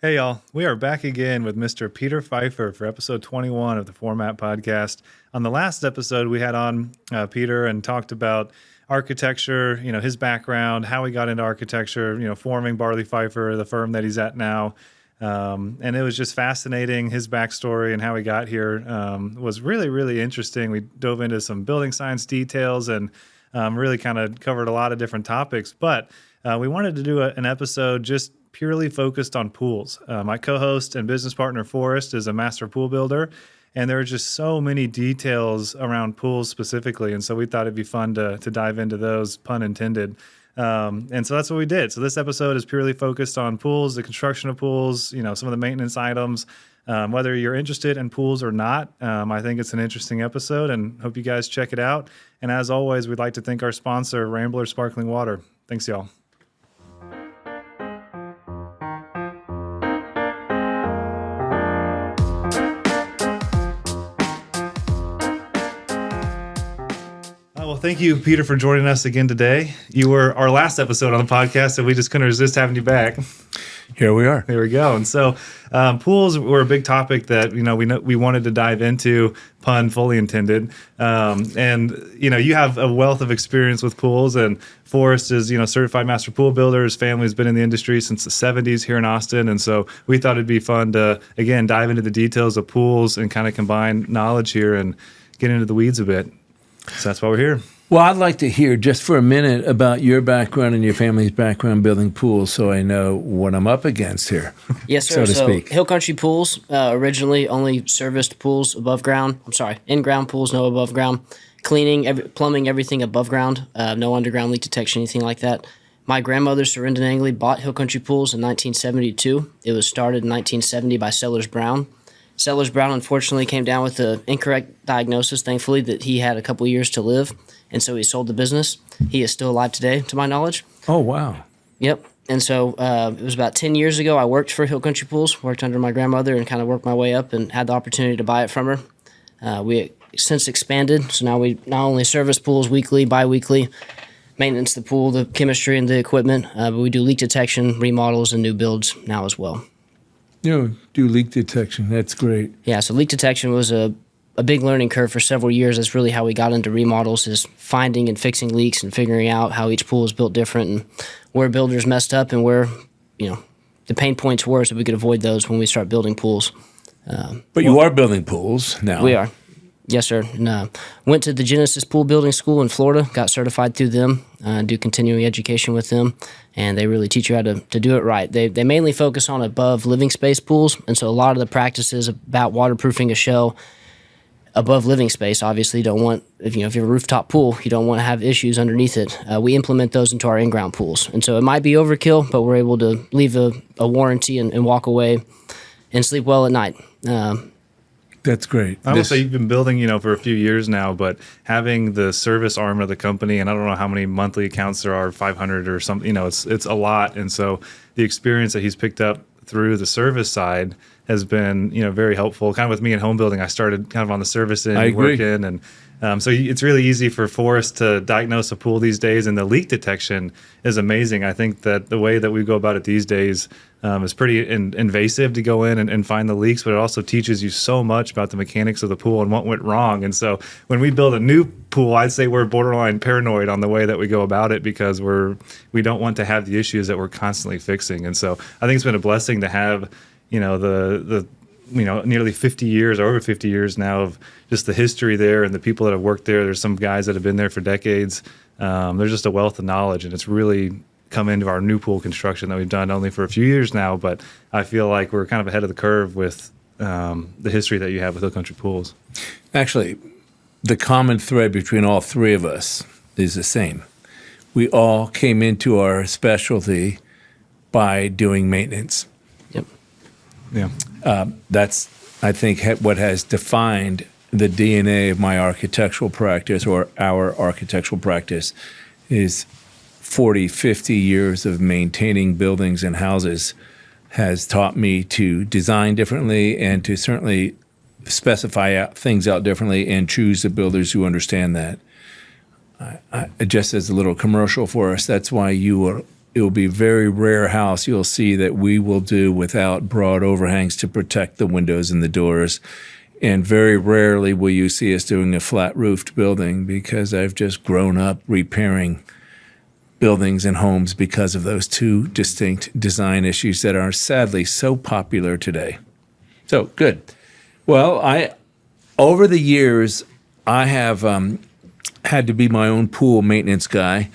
Hey, y'all. We are back again with Mr. Peter Pfeiffer for episode 21 of the Format Podcast. On the last episode, we had on Peter and talked about architecture, his background, how he got into architecture, forming Barley Pfeiffer, the firm that he's at now. And it was just fascinating. His backstory and how he got here was really, really interesting. We dove into some building science details and really kind of covered a lot of different topics. But we wanted to do an episode just purely focused on pools. My co-host and business partner, Forrest, is a master pool builder, and there are just so many details around pools specifically. And so we thought it'd be fun to dive into those, pun intended. And so that's what we did. So this episode is purely focused on pools, the construction of pools, some of the maintenance items. Whether you're interested in pools or not, I think it's an interesting episode and hope you guys check it out. And as always, we'd like to thank our sponsor, Rambler Sparkling Water. Thanks, y'all. Well, thank you, Peter, for joining us again today. You were our last episode on the podcast, and we just couldn't resist having you back. Here we are. There we go. And so pools were a big topic that, we wanted to dive into, pun fully intended. You have a wealth of experience with pools, and Forrest is, certified master pool builder. His family's been in the industry since the 70s here in Austin. And so we thought it'd be fun to, again, dive into the details of pools and kind of combine knowledge here and get into the weeds a bit. So that's why we're here. Well, I'd like to hear just for a minute about your background and your family's background building pools so I know what I'm up against here. Yes, sir. So to speak. Hill Country Pools originally only serviced pools above ground. In-ground pools, no above ground. Cleaning, plumbing, everything above ground. No underground leak detection, anything like that. My grandmother, Serinda Angley, bought Hill Country Pools in 1972. It was started in 1970 by Sellers Brown. Sellers Brown unfortunately came down with the incorrect diagnosis, thankfully, that he had a couple years to live, and so he sold the business. He is still alive today, to my knowledge. Oh, wow. Yep. And so it was about 10 years ago I worked for Hill Country Pools, worked under my grandmother, and kind of worked my way up and had the opportunity to buy it from her. We since expanded, so now we not only service pools weekly, bi-weekly, maintenance the pool, the chemistry, and the equipment, but we do leak detection, remodels, and new builds now as well. Do leak detection. That's great. Yeah, so leak detection was a big learning curve for several years. That's really how we got into remodels, is finding and fixing leaks and figuring out how each pool is built different and where builders messed up and where, the pain points were so we could avoid those when we start building pools. But you are building pools now. We are. Yes, sir. And, went to the Genesis Pool Building School in Florida, got certified through them, do continuing education with them, and they really teach you how to do it right. They mainly focus on above living space pools, and so a lot of the practices about waterproofing a shell above living space, obviously, don't want, if you have a rooftop pool, you don't want to have issues underneath it. We implement those into our in-ground pools, and so it might be overkill, but we're able to leave a warranty and walk away and sleep well at night. That's great. I will say you've been building, for a few years now, but having the service arm of the company, and I don't know how many monthly accounts there are, 500 or something, it's a lot. And so the experience that he's picked up through the service side has been, very helpful. Kind of with me in home building, I started kind of on the service end, working, and so it's really easy for Forrest to diagnose a pool these days, and the leak detection is amazing. I think that the way that we go about it these days is pretty invasive to go in and find the leaks, but it also teaches you so much about the mechanics of the pool and what went wrong. And so when we build a new pool, I'd say we're borderline paranoid on the way that we go about it because we don't want to have the issues that we're constantly fixing. And so I think it's been a blessing to have, the nearly 50 years or over 50 years now of just the history there and the people that have worked there. There's some guys that have been there for decades. There's just a wealth of knowledge, and it's really come into our new pool construction that we've done only for a few years now, but I feel like we're kind of ahead of the curve with the history that you have with Hill Country Pools. Actually, the common thread between all three of us is the same. We all came into our specialty by doing maintenance. Yep. Yeah. That's, I think, what has defined the DNA of my architectural practice, or our architectural practice, is 40, 50 years of maintaining buildings and houses has taught me to design differently and to certainly specify things out differently and choose the builders who understand that. Just as a little commercial for us, that's why you it will be a very rare house you'll see that we will do without broad overhangs to protect the windows and the doors. And very rarely will you see us doing a flat roofed building, because I've just grown up repairing buildings and homes because of those two distinct design issues that are sadly so popular today. So good. Well, over the years, I have had to be my own pool maintenance guy,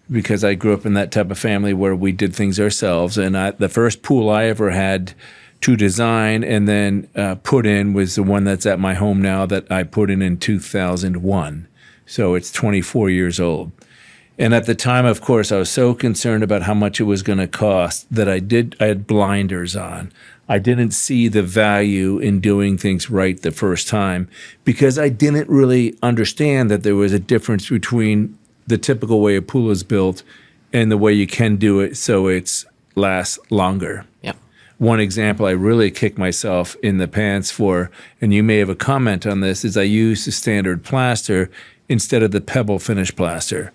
because I grew up in that type of family where we did things ourselves. And the first pool I ever had to design and then put in was the one that's at my home now, that I put in 2001. So it's 24 years old. And at the time, of course, I was so concerned about how much it was going to cost that I had blinders on. I didn't see the value in doing things right the first time, because I didn't really understand that there was a difference between the typical way a pool is built and the way you can do it so it lasts longer. Yeah. One example I really kicked myself in the pants for, and you may have a comment on this, is I used the standard plaster instead of the pebble finish plaster.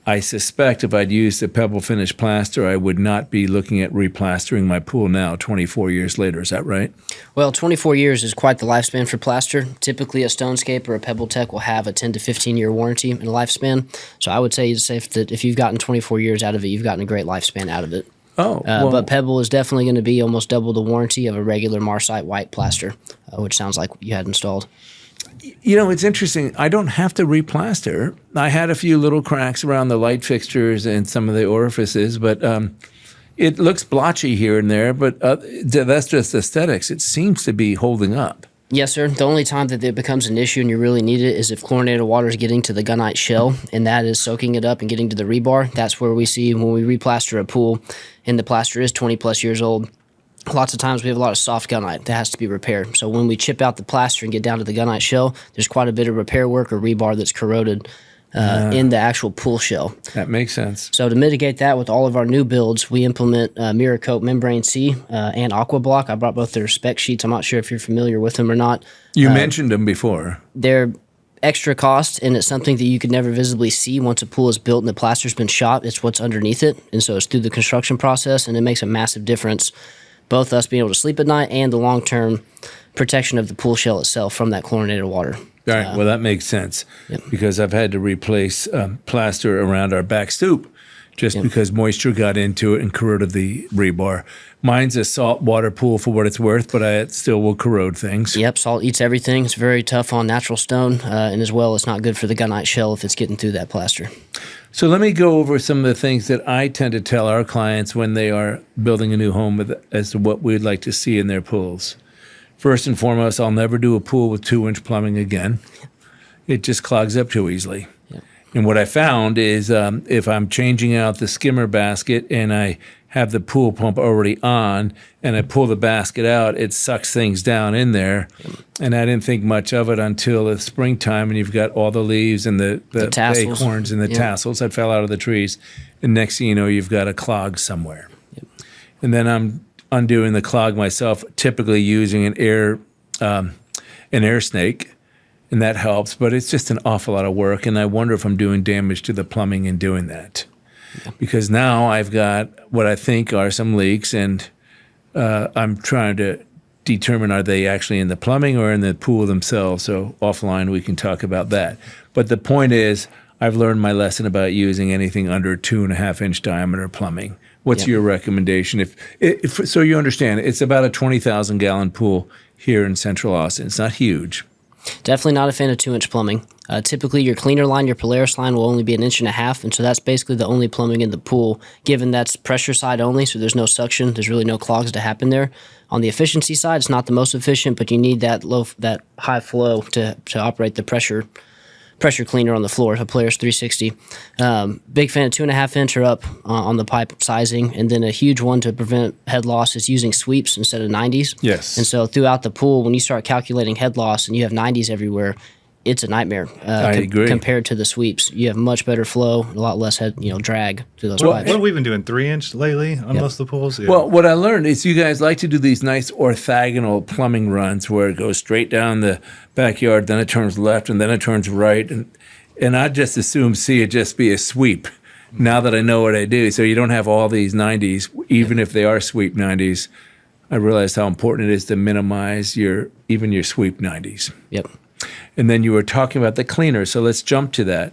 I suspect if I'd used the pebble finish plaster, I would not be looking at replastering my pool now, 24 years later. Is that right? Well, 24 years is quite the lifespan for plaster. Typically, a Stonescape or a Pebble Tech will have a 10 to 15-year warranty and a lifespan. So I would say it's safe that if you've gotten 24 years out of it, you've gotten a great lifespan out of it. Oh, well, But Pebble is definitely going to be almost double the warranty of a regular Marcite white plaster, which sounds like you had installed. you know, it's interesting. I don't have to replaster. I had a few little cracks around the light fixtures and some of the orifices, but it looks blotchy here and there, but that's just aesthetics. It seems to be holding up. Yes, sir. The only time that it becomes an issue and you really need it is if chlorinated water is getting to the gunite shell, and that is soaking it up and getting to the rebar. That's where we see when we replaster a pool and the plaster is 20 plus years old. Lots of times we have a lot of soft gunite that has to be repaired. So when we chip out the plaster and get down to the gunite shell, there's quite a bit of repair work or rebar that's corroded in the actual pool shell. That makes sense. So to mitigate that with all of our new builds, we implement Mirror Coat Membrane C and Aqua Block. I brought both their spec sheets. I'm not sure if you're familiar with them or not. You mentioned them before. They're extra cost, and it's something that you could never visibly see once a pool is built and the plaster's been shot. It's what's underneath it, and so it's through the construction process, and it makes a massive difference, both us being able to sleep at night and the long-term protection of the pool shell itself from that chlorinated water. All right, well, that makes sense because I've had to replace plaster around our back stoop just because moisture got into it and corroded the rebar. Mine's a saltwater pool for what it's worth, but it still will corrode things. Yep, salt eats everything. It's very tough on natural stone, and as well, it's not good for the gunite shell if it's getting through that plaster. So let me go over some of the things that I tend to tell our clients when they are building a new home as to what we'd like to see in their pools. First and foremost, I'll never do a pool with 2-inch plumbing again. It just clogs up too easily. Yep. And what I found is if I'm changing out the skimmer basket and I have the pool pump already on and I pull the basket out, it sucks things down in there. And I didn't think much of it until the springtime and you've got all the leaves and the acorns and the tassels that fell out of the trees. And next thing you know, you've got a clog somewhere. Yep. And then I'm undoing the clog myself, typically using an air snake, and that helps. But it's just an awful lot of work, and I wonder if I'm doing damage to the plumbing in doing that. Yeah. Because now I've got what I think are some leaks, and I'm trying to determine are they actually in the plumbing or in the pool themselves. So offline we can talk about that. But the point is, I've learned my lesson about using anything under 2.5-inch diameter plumbing. What's your recommendation? If so you understand, it's about a 20,000-gallon pool here in Central Austin. It's not huge. Definitely not a fan of 2-inch plumbing. Typically, your cleaner line, your Polaris line, will only be 1.5 inches, and so that's basically the only plumbing in the pool, given that's pressure side only, so there's no suction. There's really no clogs to happen there. On the efficiency side, it's not the most efficient, but you need that high flow to operate the pressure cleaner on the floor, a Polaris 360. Big fan of 2.5-inch or up on the pipe sizing, and then a huge one to prevent head loss is using sweeps instead of 90s. Yes. And so throughout the pool, when you start calculating head loss and you have 90s everywhere, it's a nightmare. I agree. Compared to the sweeps, you have much better flow, a lot less drag through those pipes. What have we been doing? 3-inch lately on most of the pools? Yeah. Well, what I learned is you guys like to do these nice orthogonal plumbing runs where it goes straight down the backyard, then it turns left, and then it turns right. And I just assume see it just be a sweep. now that I know what I do. So you don't have all these 90s, even if they are sweep 90s. I realized how important it is to minimize even your sweep 90s. Yep. And then you were talking about the cleaner. So let's jump to that.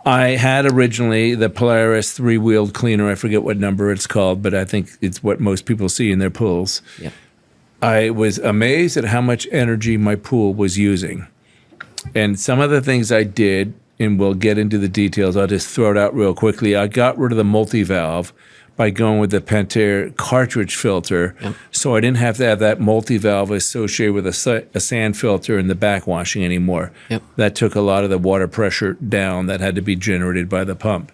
I had originally the Polaris 3-wheeled cleaner. I forget what number it's called, but I think it's what most people see in their pools. Yep. I was amazed at how much energy my pool was using. And some of the things I did, and we'll get into the details, I'll just throw it out real quickly. I got rid of the multi-valve by going with the Pentair cartridge filter. Yep. So I didn't have to have that multi-valve associated with a sand filter in the backwashing anymore. Yep. That took a lot of the water pressure down that had to be generated by the pump.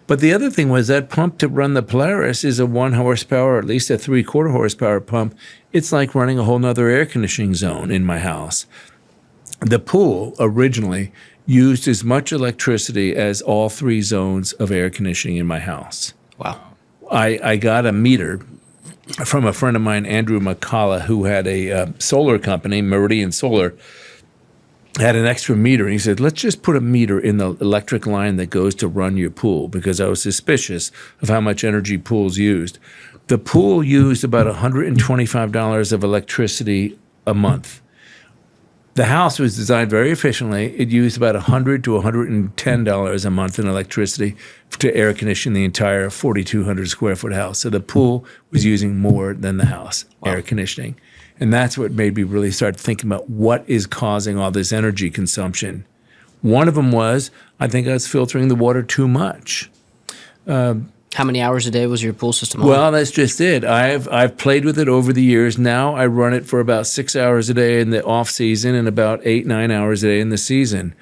But the other thing was that pump to run the Polaris is a 1 horsepower, or at least a 3/4 horsepower pump. It's like running a whole nother air conditioning zone in my house. The pool originally used as much electricity as all 3 zones of air conditioning in my house. Wow. I got a meter from a friend of mine, Andrew McCullough, who had a solar company, Meridian Solar, had an extra meter. And he said, let's just put a meter in the electric line that goes to run your pool, because I was suspicious of how much energy pools used. The pool used about $125 of electricity a month. The house was designed very efficiently. It used about $100 to $110 a month in electricity to air condition the entire 4,200 square foot house. So the pool was using more than the house, air conditioning. And that's what made me really start thinking about what is causing all this energy consumption. One of them was, I think I was filtering the water too much. How many hours a day was your pool system on? Well, that's just it. I've played with it over the years. Now I run it for about 6 hours a day in the off season and about 8-9 hours a day in the season.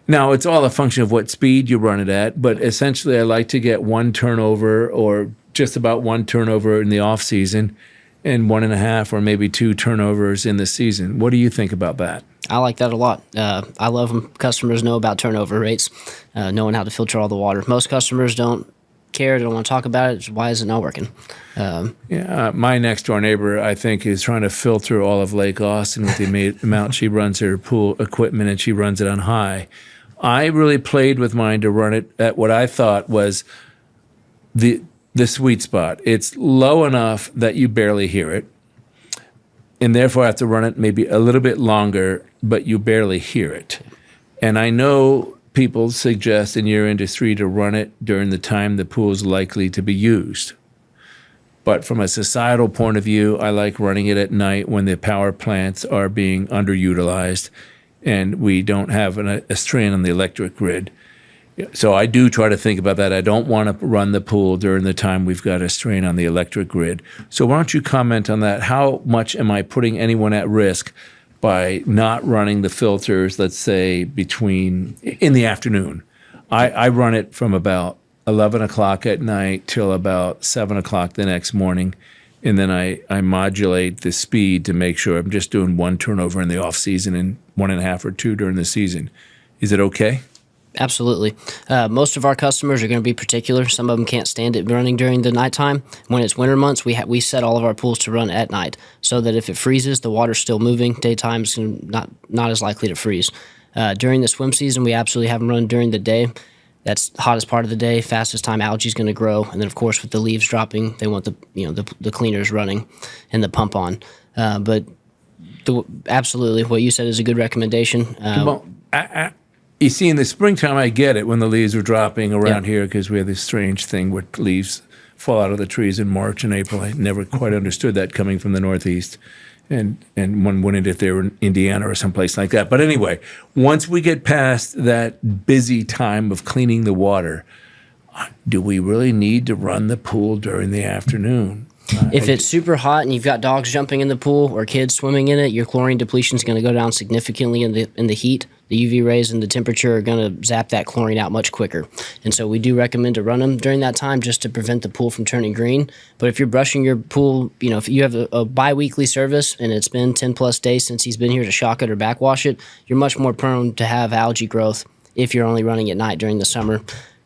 Now it's all a function of what speed you run it at, but essentially I like to get 1 turnover or just about 1 turnover in the off season and 1.5 or maybe 2 turnovers in the season. What do you think about that? I like that a lot. I love when customers know about turnover rates, knowing how to filter all the water. Most customers don't care, they don't want to talk about it. Why is it not working? My next door neighbor, I think, is trying to filter all of Lake Austin with the amount she runs her pool equipment, and she runs it on high. I really played with mine to run it at what I thought was the sweet spot. It's low enough that you barely hear it, and therefore I have to run it maybe a little bit longer, but you barely hear it. And I know people suggest in your industry to run it during the time the pool is likely to be used. But from a societal point of view, I like running it at night when the power plants are being underutilized and we don't have a strain on the electric grid. So I do try to think about that. I don't want to run the pool during the time we've got a strain on the electric grid. So why don't you comment on that? How much am I putting anyone at risk by not running the filters, let's say, in the afternoon? I run it from about 11 o'clock at night till about 7 o'clock the next morning, and then I modulate the speed to make sure I'm just doing 1 turnover in the off season and 1.5 or 2 during the season. Is it okay? Absolutely. Most of our customers are going to be particular. Some of them can't stand it running during the nighttime. When it's winter months, we set all of our pools to run at night so that if it freezes, the water's still moving. Daytime's not as likely to freeze. During the swim season, we absolutely have them run during the day. That's the hottest part of the day, fastest time algae's going to grow. And then, of course, with the leaves dropping, they want the cleaners running and the pump on. Absolutely, what you said is a good recommendation. You see, in the springtime, I get it when the leaves are dropping around here because we have this strange thing where leaves fall out of the trees in March and April. I never quite understood that coming from the Northeast. And one wouldn't if they were in Indiana or someplace like that. But anyway, once we get past that busy time of cleaning the water, do we really need to run the pool during the afternoon? If it's super hot and you've got dogs jumping in the pool or kids swimming in it, your chlorine depletion is going to go down significantly in the heat. The UV rays and the temperature are going to zap that chlorine out much quicker. And so we do recommend to run them during that time just to prevent the pool from turning green. But if you're brushing your pool, if you have a bi-weekly service and it's been 10 plus days since he's been here to shock it or backwash it, you're much more prone to have algae growth if you're only running at night during the summer.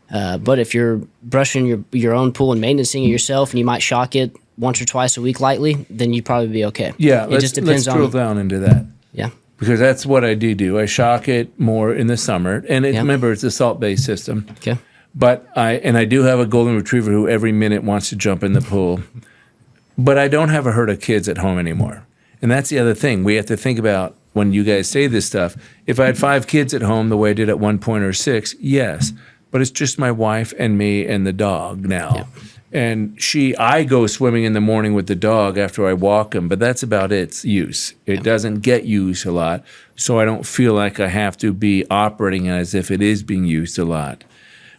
But if you're brushing your own pool and maintaining it yourself and you might shock it once or twice a week lightly, then you'd probably be okay. Yeah, it just depends let's drill down into that. Yeah. Because that's what I do. I shock it more in the summer. And remember, it's a salt-based system. Okay. But I do have a golden retriever who every minute wants to jump in the pool. But I don't have a herd of kids at home anymore. And that's the other thing. We have to think about when you guys say this stuff. If I had 5 kids at home the way I did at one point, or 6, yes. But it's just my wife and me and the dog now. Yeah. And I go swimming in the morning with the dog after I walk him, but that's about its use. It doesn't get used a lot, so I don't feel like I have to be operating as if it is being used a lot.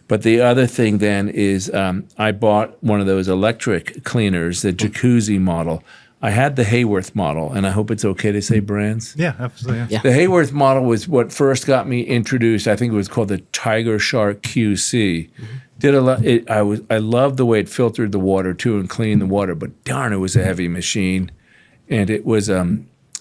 But the other thing then is I bought one of those electric cleaners, the jacuzzi model. I had the Hayworth model, and I hope it's okay to say brands. Yeah, absolutely. Yeah. The Hayworth model was what first got me introduced. I think it was called the Tiger Shark QC. Did a lot. I loved the way it filtered the water too and cleaned the water. But darn, it was a heavy machine, and it was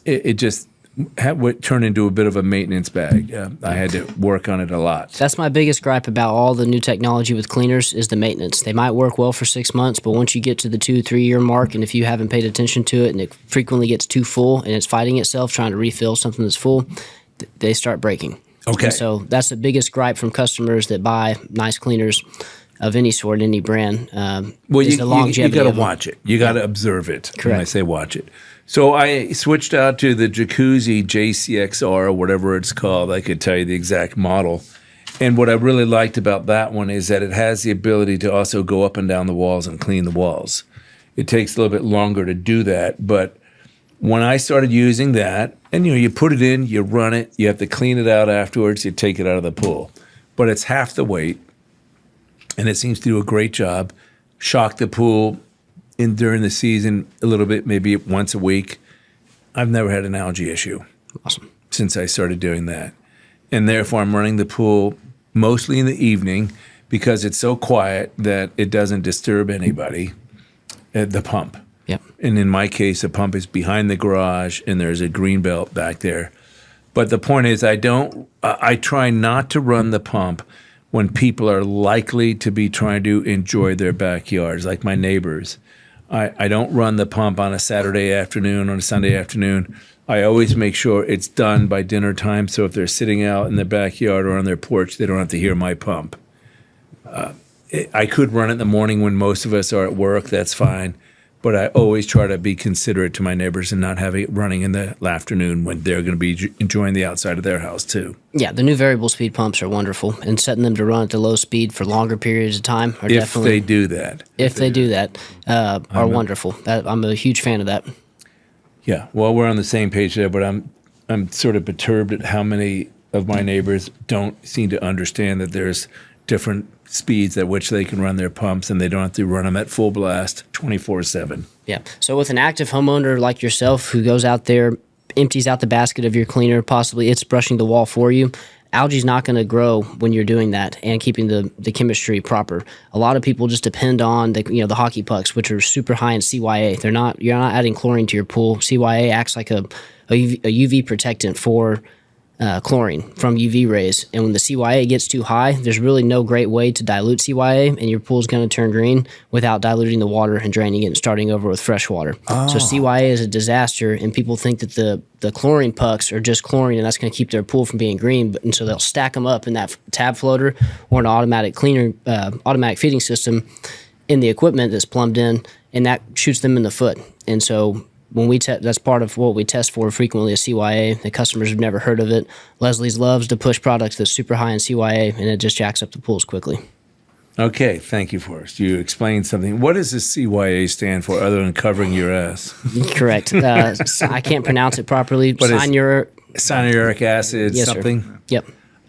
it just turned into a bit of a maintenance bag. I had to work on it a lot. That's my biggest gripe about all the new technology with cleaners is the maintenance. They might work well for 6 months, but once you get to the 2-3 year mark, and if you haven't paid attention to it and it frequently gets too full and it's fighting itself trying to refill something that's full, they start breaking. Okay. And so that's the biggest gripe from customers that buy nice cleaners of any sort, any brand. Well, is the longevity. You got to watch it. You got to observe it. Correct. When I say watch it. So I switched out to the Jacuzzi JCXR or whatever it's called. I could tell you the exact model. And what I really liked about that one is that it has the ability to also go up and down the walls and clean the walls. It takes a little bit longer to do that, but when I started using that, and you put it in, you run it, you have to clean it out afterwards, you take it out of the pool. But it's half the weight, and it seems to do a great job. Shock the pool during the season a little bit, maybe once a week. I've never had an algae issue. Awesome. Since I started doing that. And therefore, I'm running the pool mostly in the evening because it's so quiet that it doesn't disturb anybody at the pump. Yep. And in my case, the pump is behind the garage and there's a green belt back there. But the point is, I try not to run the pump when people are likely to be trying to enjoy their backyards, like my neighbors. I don't run the pump on a Saturday afternoon, on a Sunday afternoon. I always make sure it's done by dinner time, so if they're sitting out in their backyard or on their porch, they don't have to hear my pump. I could run it in the morning when most of us are at work, that's fine. But I always try to be considerate to my neighbors and not have it running in the afternoon when they're going to be enjoying the outside of their house too. Yeah, the new variable speed pumps are wonderful, and setting them to run at the low speed for longer periods of time are definitely. If they do that. If they do that, are wonderful. I'm a huge fan of that. Yeah, well, we're on the same page there, but I'm sort of perturbed at how many of my neighbors don't seem to understand that there's different speeds at which they can run their pumps, and they don't have to run them at full blast 24/7. Yeah. So with an active homeowner like yourself who goes out there, empties out the basket of your cleaner, possibly it's brushing the wall for you, algae's not going to grow when you're doing that and keeping the chemistry proper. A lot of people just depend on the hockey pucks, which are super high in CYA. You're not adding chlorine to your pool. CYA acts like a UV protectant for chlorine from UV rays, and when the CYA gets too high, there's really no great way to dilute CYA, and your pool's going to turn green without diluting the water and draining it and starting over with fresh water. So CYA is a disaster, and people think that the chlorine pucks are just chlorine, and that's going to keep their pool from being green. And so they'll stack them up in that tab floater or an automatic cleaner, automatic feeding system in the equipment that's plumbed in, and that shoots them in the foot. And so when that's part of what we test for frequently is CYA. The customers have never heard of it. Leslie's loves to push products that's super high in CYA, and it just jacks up the pools quickly. Okay, thank you, Forrest. You explained something. What does this CYA stand for other than covering your ass? Correct. I can't pronounce it properly. But cyanuric acid, yes, something? Sir. Yep.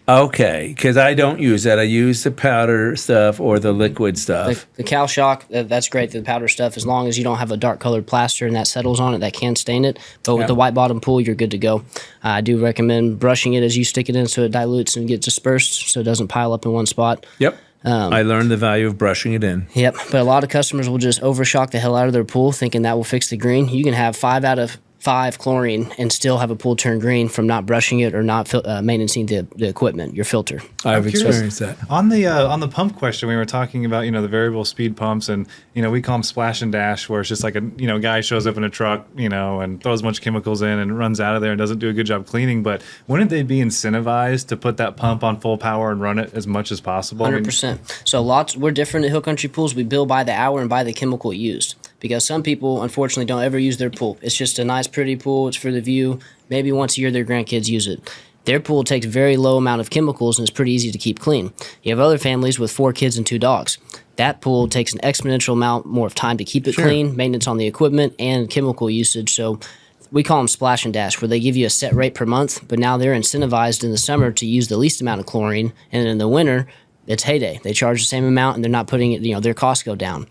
Okay, because I don't use that. I use the powder stuff or the liquid stuff. The Cal Shock, that's great, the powder stuff, as long as you don't have a dark colored plaster and that settles on it, that can stain it. But with the white bottom pool, you're good to go. I do recommend brushing it as you stick it in so it dilutes and gets dispersed so it doesn't pile up in one spot. Yep. I learned the value of brushing it in. Yep, but a lot of customers will just overshock the hell out of their pool thinking that will fix the green. You can have 5 out of 5 chlorine and still have a pool turn green from not brushing it or not maintaining the equipment, your filter. I've curious. experienced that. On the pump question, we were talking about the variable speed pumps, and we call them splash and dash, where it's just like a guy shows up in a truck and throws a bunch of chemicals in and runs out of there and doesn't do a good job cleaning. But wouldn't they be incentivized to put that pump on full power and run it as much as possible? 100%. So we're different at Hill Country Pools. We bill by the hour and by the chemical used, because some people unfortunately don't ever use their pool. It's just a nice, pretty pool. It's for the view. Maybe once a year their grandkids use it. Their pool takes very low amount of chemicals and it's pretty easy to keep clean. You have other families with 4 kids and 2 dogs. That pool takes an exponential amount more of time to keep it clean, maintenance on the equipment, and chemical usage. So we call them splash and dash, where they give you a set rate per month, but now they're incentivized in the summer to use the least amount of chlorine, and in the winter, it's heyday. They charge the same amount, and they're not putting it, their costs go down.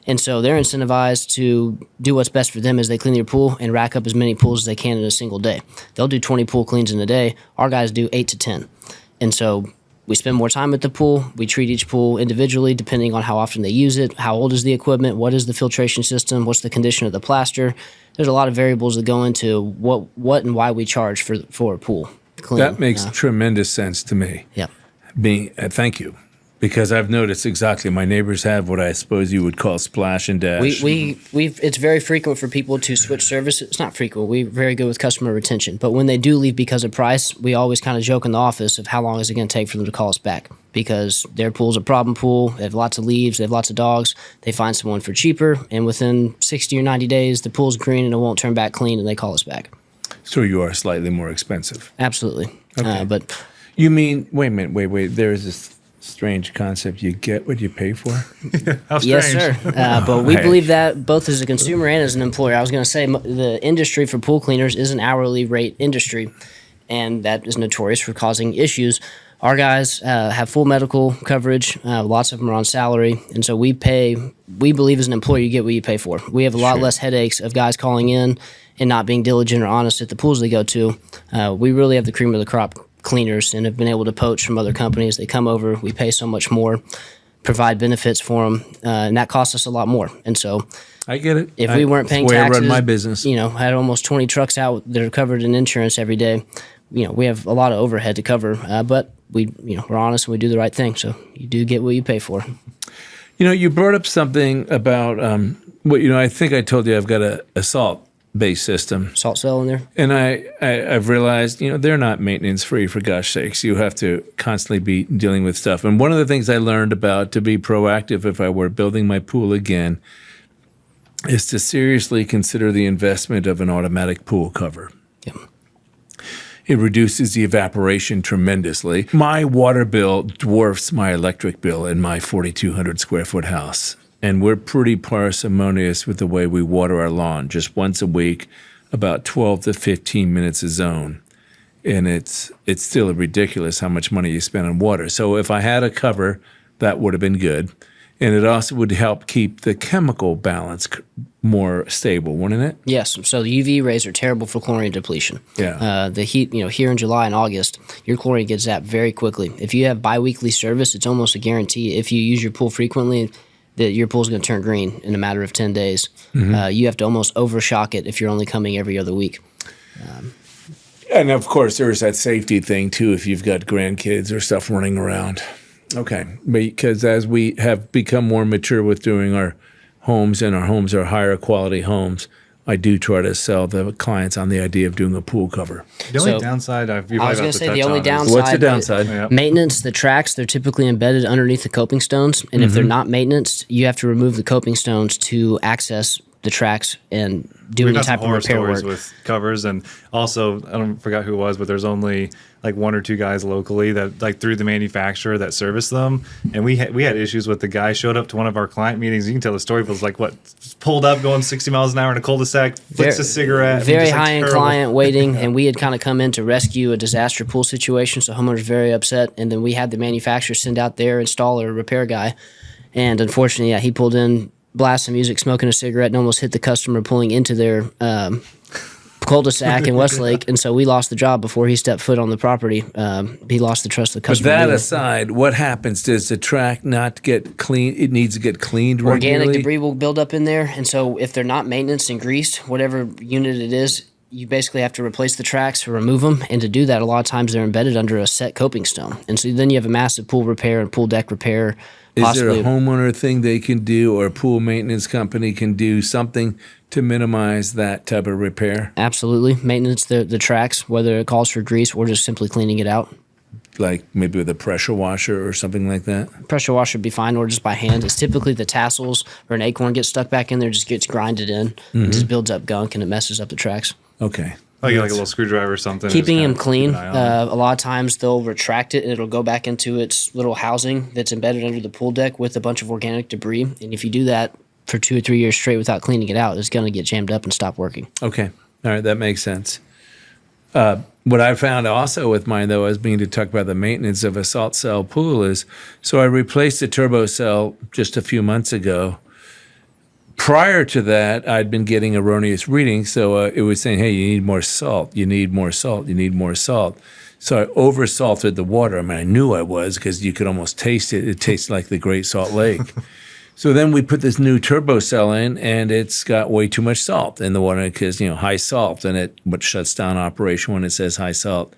And so they're incentivized to do what's best for them as they clean their pool and rack up as many pools as they can in a single day. They'll do 20 pool cleans in a day. Our guys do 8 to 10. And so we spend more time at the pool. We treat each pool individually depending on how often they use it, how old is the equipment, what is the filtration system, what's the condition of the plaster. There's a lot of variables that go into what and why we charge for a pool clean. That makes tremendous sense to me. Yeah. Thank you. Because I've noticed exactly, my neighbors have what I suppose you would call splash and dash. It's very frequent for people to switch services. It's not frequent. We're very good with customer retention. But when they do leave because of price, we always kind of joke in the office of how long is it going to take for them to call us back, because their pool's a problem pool. They have lots of leaves. They have lots of dogs. They find someone for cheaper, and within 60 or 90 days, the pool's green and it won't turn back clean, and they call us back. So you are slightly more expensive. Absolutely. Okay. But You mean, wait a minute, wait. There is this strange concept. You get what you pay for? How strange. yes, sir. But we believe that both as a consumer and as an employer. I was going to say the industry for pool cleaners is an hourly rate industry, and that is notorious for causing issues. Our guys have full medical coverage. Lots of them are on salary. And so we believe as an employer, you get what you pay for. We have a lot less headaches of guys calling in and not being diligent or honest at the pools they go to. We really have the cream of the crop cleaners and have been able to poach from other companies. They come over, we pay so much more, provide benefits for them, and that costs us a lot more. And so I get it. if we weren't paying That's the way taxes, I run my business. Had almost 20 trucks out that are covered in insurance every day, we have a lot of overhead to cover, but we're honest and we do the right thing. So you do get what you pay for. You brought up something about I think I told you I've got a salt-based system. Salt cell in there? And I've realized, they're not maintenance free, for gosh sakes. You have to constantly be dealing with stuff. And one of the things I learned about to be proactive if I were building my pool again is to seriously consider the investment of an automatic pool cover. Yep. It reduces the evaporation tremendously. My water bill dwarfs my electric bill in my 4,200 square foot house. And we're pretty parsimonious with the way we water our lawn, just once a week, about 12 to 15 minutes a zone. And it's still ridiculous how much money you spend on water. So if I had a cover, that would have been good. And it also would help keep the chemical balance more stable, wouldn't it? Yes. So the UV rays are terrible for chlorine depletion. Yeah. The heat, here in July and August, your chlorine gets zapped very quickly. If you have biweekly service, it's almost a guarantee. If you use your pool frequently, that your pool's going to turn green in a matter of 10 days. Mm-hmm. You have to almost overshock it if you're only coming every other week. And of course, there's that safety thing too if you've got grandkids or stuff running around. Okay, because as we have become more mature with doing our homes, and our homes are higher quality homes, I do try to sell the clients on the idea of doing a pool cover. The only downside I was going to say the only downside. What's the downside? Maintenance, the tracks, they're typically embedded underneath the coping stones. And if they're not maintenance, you have to remove the coping stones to access the tracks and do any type of repair work. With covers, and also I forgot who it was, but there's only like 1 or 2 guys locally that through the manufacturer that service them, and we had issues with the guy showed up to one of our client meetings. You can tell the story, but it was pulled up going 60 miles an hour in a cul-de-sac, flicks a cigarette, very high end client waiting, and we had kind of come in to rescue a disaster pool situation, so homeowners very upset, and then we had the manufacturer send out their installer or repair guy, and unfortunately, he pulled in, blasting music, smoking a cigarette, and almost hit the customer pulling into their cul-de-sac in Westlake, and so we lost the job before he stepped foot on the property. He lost the trust of the customer. But that aside, what happens? Does the track not get clean? It needs to get cleaned regularly? Organic debris will build up in there, and so if they're not maintenance and greased, whatever unit it is, you basically have to replace the tracks or remove them. And to do that, a lot of times they're embedded under a set coping stone. And so then you have a massive pool repair and pool deck repair. Is there a homeowner thing they can do, or a pool maintenance company can do something to minimize that type of repair? Absolutely. Maintenance the tracks, whether it calls for grease or just simply cleaning it out. Like maybe with a pressure washer or something like that? Pressure washer would be fine, or just by hand. It's typically the tassels or an acorn gets stuck back in there, just gets grinded in, and just builds up gunk, and it messes up the tracks. Okay. Like a little screwdriver or something. Keeping just them kinda clean, keep an eye on it. a lot of times they'll retract it and it'll go back into its little housing that's embedded under the pool deck with a bunch of organic debris. And if you do that for 2 or 3 years straight without cleaning it out, it's going to get jammed up and stop working. Okay. All right. That makes sense. What I found also with mine, though, as being to talk about the maintenance of a salt cell pool is, so I replaced the turbo cell just a few months ago. Prior to that, I'd been getting erroneous readings, so it was saying, hey, you need more salt, you need more salt, you need more salt. So I over-salted the water. I mean, I knew I was because you could almost taste it. It tastes like the Great Salt Lake. So then we put this new turbo cell in, and it's got way too much salt in the water because, high salt, and it what shuts down operation when it says high salt.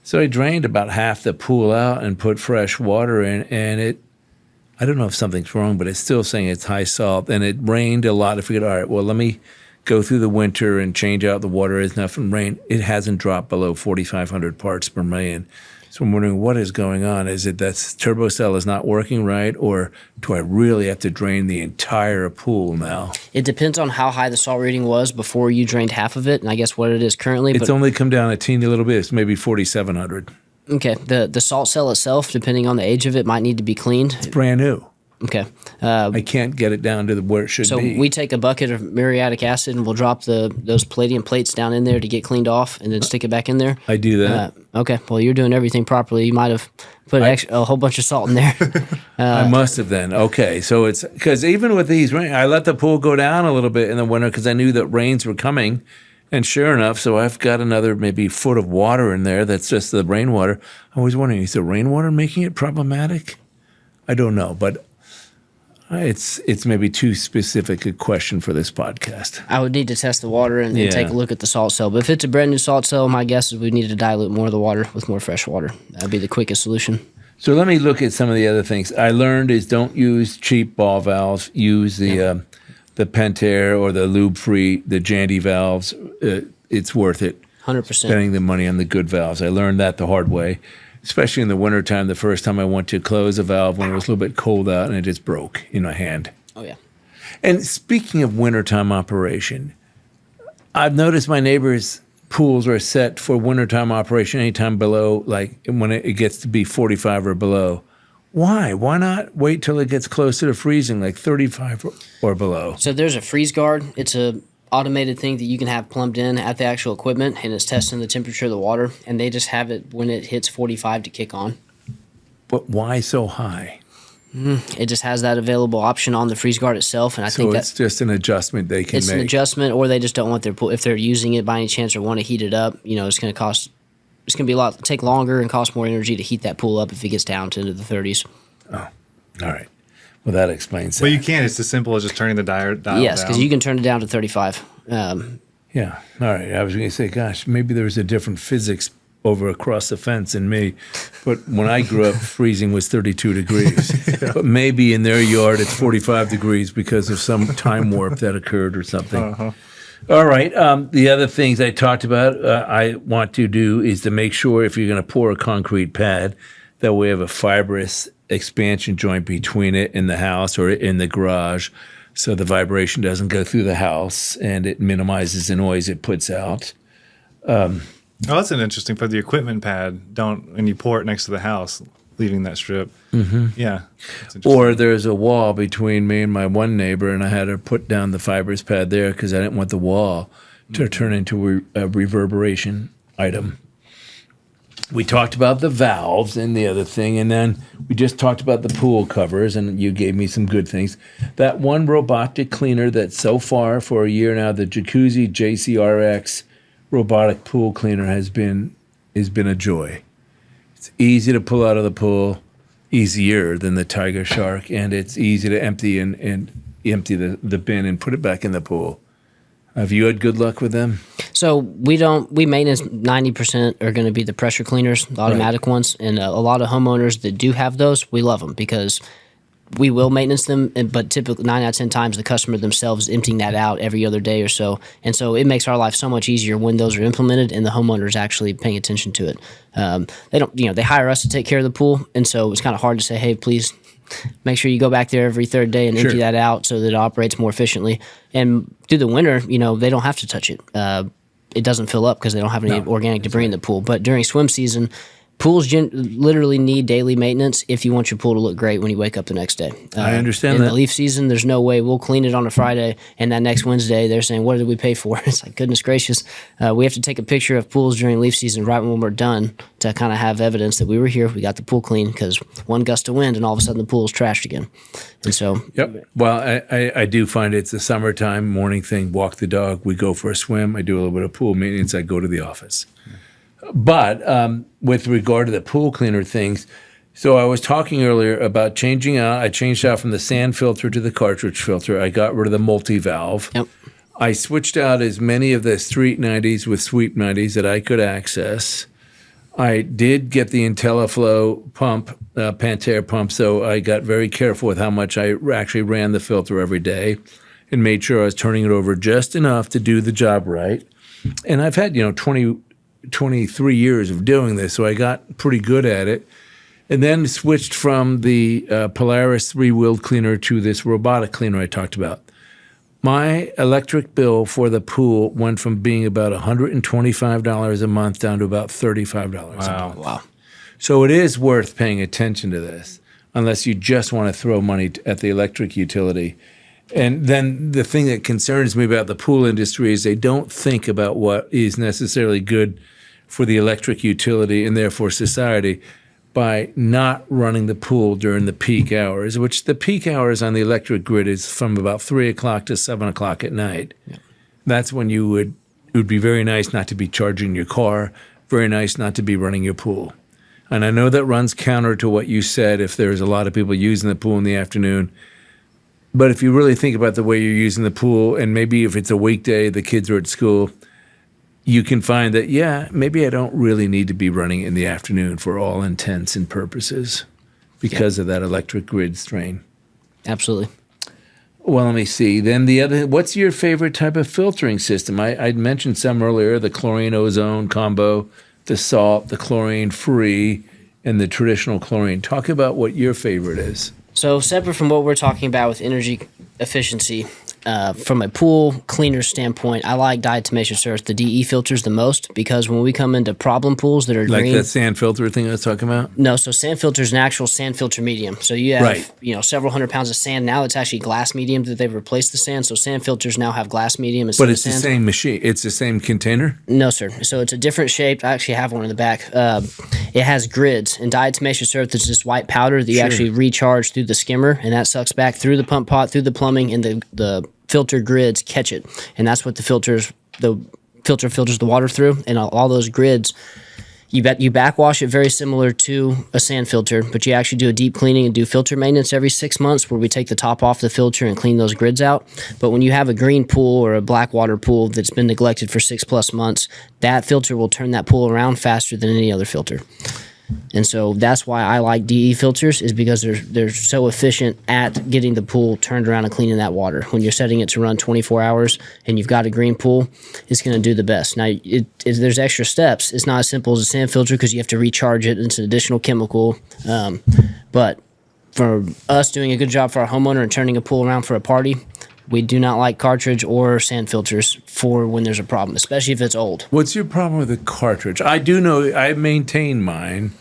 So I drained about half the pool out and put fresh water in, and I don't know if something's wrong, but it's still saying it's high salt. And it rained a lot. I figured, all right, well, let me go through the winter and change out the water. It's nothing rain. It hasn't dropped below 4,500 parts per million. So I'm wondering what is going on. Is it that turbo cell is not working right, or do I really have to drain the entire pool now? It depends on how high the salt reading was before you drained half of it, and I guess what it is currently. It's only come down a teeny little bit. It's maybe 4,700. Okay, the salt cell itself, depending on the age of it, might need to be cleaned. It's brand new. Okay. I can't get it down to where it should be. So we take a bucket of muriatic acid and we'll drop those palladium plates down in there to get cleaned off, and then stick it back in there. I do that. Okay. Well, you're doing everything properly. You might have put a whole bunch of salt in there. I must have then. Okay. So it's because even with these rain, I let the pool go down a little bit in the winter because I knew that rains were coming. And sure enough, so I've got another maybe foot of water in there. That's just the rainwater. I was wondering, is the rainwater making it problematic? I don't know, but it's maybe too specific a question for this podcast. I would need to test the water and take a look at the salt cell. But if it's a brand new salt cell, my guess is we need to dilute more of the water with more fresh water. That'd be the quickest solution. So let me look at some of the other things. I learned is don't use cheap ball valves. Use the Pentair or the lube-free, the Jandy valves. It's worth it. 100%. Spending the money on the good valves. I learned that the hard way, especially in the wintertime. The first time I went to close a valve when it was a little bit cold out, and it just broke in my hand. Oh, yeah. And speaking of wintertime operation, I've noticed my neighbors' pools are set for wintertime operation anytime below, like when it gets to be 45 or below. Why? Why not wait till it gets closer to freezing, like 35 or below? So there's a freeze guard. It's a automated thing that you can have plumbed in at the actual equipment, and it's testing the temperature of the water, and they just have it when it hits 45 to kick on. But why so high? It just has that available option on the freeze guard itself, and I think it's just an adjustment they can it's make. an adjustment, or they just don't want their pool, if they're using it by any chance or want to heat it up, it's going to cost. It's going to be take longer and cost more energy to heat that pool up if it gets down to into the 30s. Oh, all right. Well, that explains Well, that. you can. It's as simple as just turning the dial Yes, because down. you can turn it down to 35. Yeah. All right. I was going to say, gosh, maybe there's a different physics over across the fence than me. But when I grew up, freezing was 32 degrees. But maybe in their yard, it's 45 degrees because of some time warp that occurred or something. Uh-huh. All right. The other things I talked about, I want to do is to make sure if you're going to pour a concrete pad, that we have a fibrous expansion joint between it in the house or in the garage, so the vibration doesn't go through the house and it minimizes the noise it puts out. Oh, that's an interesting. For the equipment pad, when you pour it next to the house, leaving that strip. Mm-hmm. Yeah. That's interesting. Or there's a wall between me and my one neighbor, and I had her put down the fibrous pad there because I didn't want the wall to turn into a reverberation item. We talked about the valves and the other thing, and then we just talked about the pool covers, and you gave me some good things. That one robotic cleaner that's so far for a year now, the Jacuzzi JCRX robotic pool cleaner has been a joy. It's easy to pull out of the pool, easier than the Tiger Shark, and it's easy to empty and empty the bin and put it back in the pool. Have you had good luck with them? So we maintenance 90% are going to be the pressure cleaners, the automatic ones, and a lot of homeowners that do have those, we love them because we will maintenance them, but typically 9 out of 10 times the customer themselves is emptying that out every other day or so, and so it makes our life so much easier when those are implemented and the homeowner is actually paying attention to it. They don't, they hire us to take care of the pool, and so it's kind of hard to say, hey, please make sure you go back there every third day and empty that out so that it operates more efficiently. And through the winter, they don't have to touch it. It doesn't fill up because they don't have any organic debris in the pool. But during swim season, pools literally need daily maintenance if you want your pool to look great when you wake up the next day. I understand in that. the leaf season, there's no way we'll clean it on a Friday, and that next Wednesday they're saying, what did we pay for? It's like, goodness gracious. We have to take a picture of pools during leaf season right when we're done to kind of have evidence that we were here, we got the pool clean, because one gust of wind and all of a sudden the pool is trashed again. And so... Yep. Well, I do find it's a summertime morning thing, walk the dog, we go for a swim, I do a little bit of pool maintenance, I go to the office. But with regard to the pool cleaner things, so I was talking earlier about changing out. I changed out from the sand filter to the cartridge filter. I got rid of the multi-valve. Yep. I switched out as many of the Street 90s with Sweep 90s that I could access. I did get the IntelliFlow pump, Pantera pump, so I got very careful with how much I actually ran the filter every day and made sure I was turning it over just enough to do the job right. And I've had, 23 years of doing this, so I got pretty good at it. And then switched from the Polaris 3-wheeled cleaner to this robotic cleaner I talked about. My electric bill for the pool went from being about $125 a month down to about $35 a month. Wow. So it is worth paying attention to this, unless you just want to throw money at the electric utility. And then the thing that concerns me about the pool industry is they don't think about what is necessarily good for the electric utility and therefore society by not running the pool during the peak hours, which the peak hours on the electric grid is from about 3 o'clock to 7 o'clock at night. Yeah. That's when it would be very nice not to be charging your car, very nice not to be running your pool. And I know that runs counter to what you said if there's a lot of people using the pool in the afternoon. But if you really think about the way you're using the pool, and maybe if it's a weekday, the kids are at school, you can find that, maybe I don't really need to be running in the afternoon for all intents and purposes because of that electric grid strain. Absolutely. Well, let me see. Then what's your favorite type of filtering system? I'd mentioned some earlier, the chlorine ozone combo, the salt, the chlorine free, and the traditional chlorine. Talk about what your favorite is. So separate from what we're talking about with energy efficiency, from a pool cleaner standpoint, I like diatomaceous earth, the DE filters, the most, because when we come into problem pools that are like green, that sand filter thing I was talking about? No, so sand filter is an actual sand filter medium. So you have several hundred pounds of sand. Now it's actually glass medium that they've replaced the sand. So sand filters now have glass medium instead But of it's sand. the same machine. It's the same container? No, sir. So it's a different shape. I actually have one in the back. It has grids, and diatomaceous earth is this white powder that you actually recharge through the skimmer, and that sucks back through the pump pot, through the plumbing, and the filter grids catch it. And that's what the filter filters the water through. And all those grids, you backwash it very similar to a sand filter, but you actually do a deep cleaning and do filter maintenance every 6 months where we take the top off the filter and clean those grids out. But when you have a green pool or a black water pool that's been neglected for 6+ months, that filter will turn that pool around faster than any other filter. And so that's why I like DE filters, is because they're so efficient at getting the pool turned around and cleaning that water. When you're setting it to run 24 hours and you've got a green pool, it's going to do the best. Now, there's extra steps. It's not as simple as a sand filter because you have to recharge it. It's an additional chemical. But for us doing a good job for our homeowner and turning a pool around for a party, we do not like cartridge or sand filters for when there's a problem, especially if it's old. What's your problem with the cartridge? I do know I maintain mine.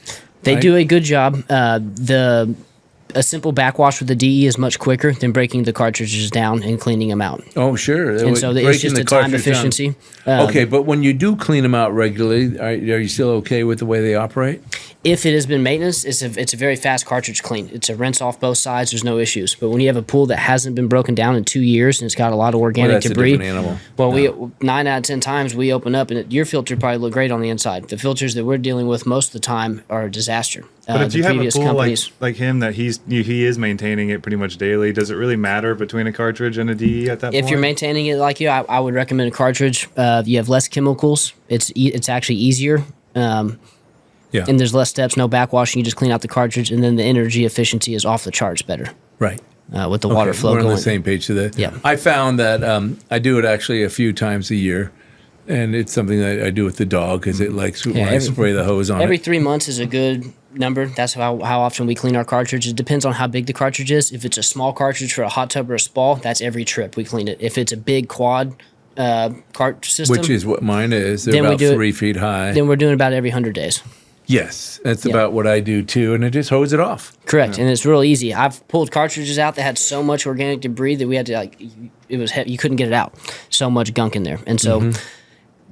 They do a good job. A simple backwash with the DE is much quicker than breaking the cartridges down and cleaning them out. Oh, sure. And so it's just a time efficiency. Okay, but when you do clean them out regularly, are you still okay with the way they operate? If it has been maintenance, it's a very fast cartridge clean. It's a rinse off both sides. There's no issues. But when you have a pool that hasn't been broken down in 2 years and it's got a lot of organic that's debris, a different animal. well, we 9 out of 10 times we open up and your filter probably look great on the inside. The filters that we're dealing with most of the time are a disaster. But if the you have a previous pool companies, like him that he is maintaining it pretty much daily, does it really matter between a cartridge and a DE at that point? if you're maintaining it like you, I would recommend a cartridge. You have less chemicals. It's actually easier. And there's less steps, no backwashing. You just clean out the cartridge, and then the energy efficiency is off the charts better. Right. With the water flow we're going. on the same page to that. Yeah. I found that I do it actually a few times a year, and it's something that I do with the dog because it likes when I spray the hose on Every it. 3 months is a good number. That's how often we clean our cartridge. It depends on how big the cartridge is. If it's a small cartridge for a hot tub or a spa, that's every trip we clean it. If it's a big quad cart system, Which is what mine is. They're Then we about do it- 3 feet high. then we're doing about every 100 days. Yes, that's about what I do too, and I just hose it off. Correct, and it's real easy. I've pulled cartridges out that had so much organic debris that we had to you couldn't get it out. So much gunk in there, and so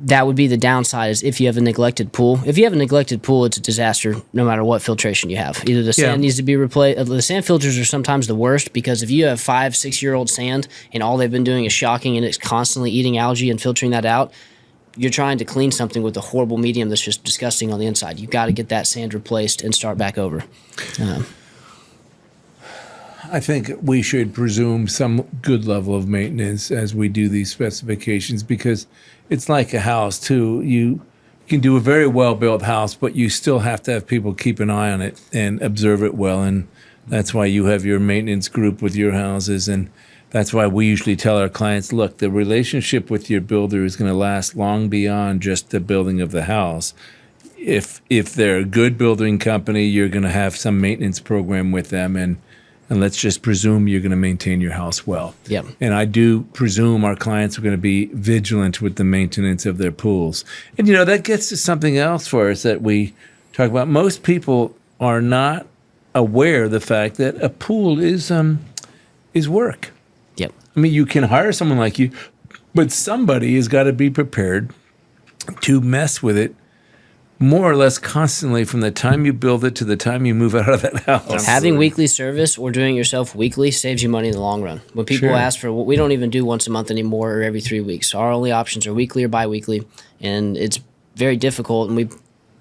that would be the downside. Is if you have a neglected pool. If you have a neglected pool, it's a disaster. No matter what filtration you have, either the sand needs to be replaced. The sand filters are sometimes the worst because if you have 5-6-year-old sand and all they've been doing is shocking and it's constantly eating algae and filtering that out. You're trying to clean something with a horrible medium that's just disgusting on the inside. You've got to get that sand replaced and start back over. I think we should presume some good level of maintenance as we do these specifications because it's like a house too. You can do a very well-built house, but you still have to have people keep an eye on it and observe it well. And that's why you have your maintenance group with your houses. And that's why we usually tell our clients, look, the relationship with your builder is going to last long beyond just the building of the house. If they're a good building company, you're going to have some maintenance program with them, and let's just presume you're going to maintain your house well. Yep. And I do presume our clients are going to be vigilant with the maintenance of their pools. And, that gets to something else for us that we talk about. Most people are not aware of the fact that a pool is work. Yep. I mean, you can hire someone like you, but somebody has got to be prepared to mess with it more or less constantly from the time you build it to the time you move out of that house. Having weekly service or doing it yourself weekly saves you money in the long run. When people ask for, we don't even do once a month anymore or every 3 weeks. So our only options are weekly or biweekly, and it's very difficult. And we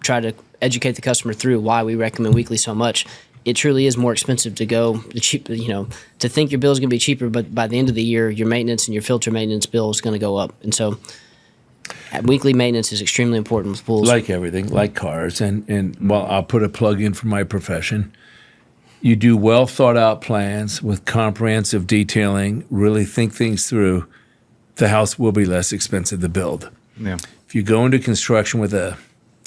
try to educate the customer through why we recommend weekly so much. It truly is more expensive to go the cheap. To think your bill is going to be cheaper, but by the end of the year, your maintenance and your filter maintenance bill is going to go up, and so. Weekly maintenance is extremely important with pools. Like everything, like cars. And well, I'll put a plug in for my profession. You do well thought out plans with comprehensive detailing, really think things through, the house will be less expensive to build. Yeah. If you go into construction with a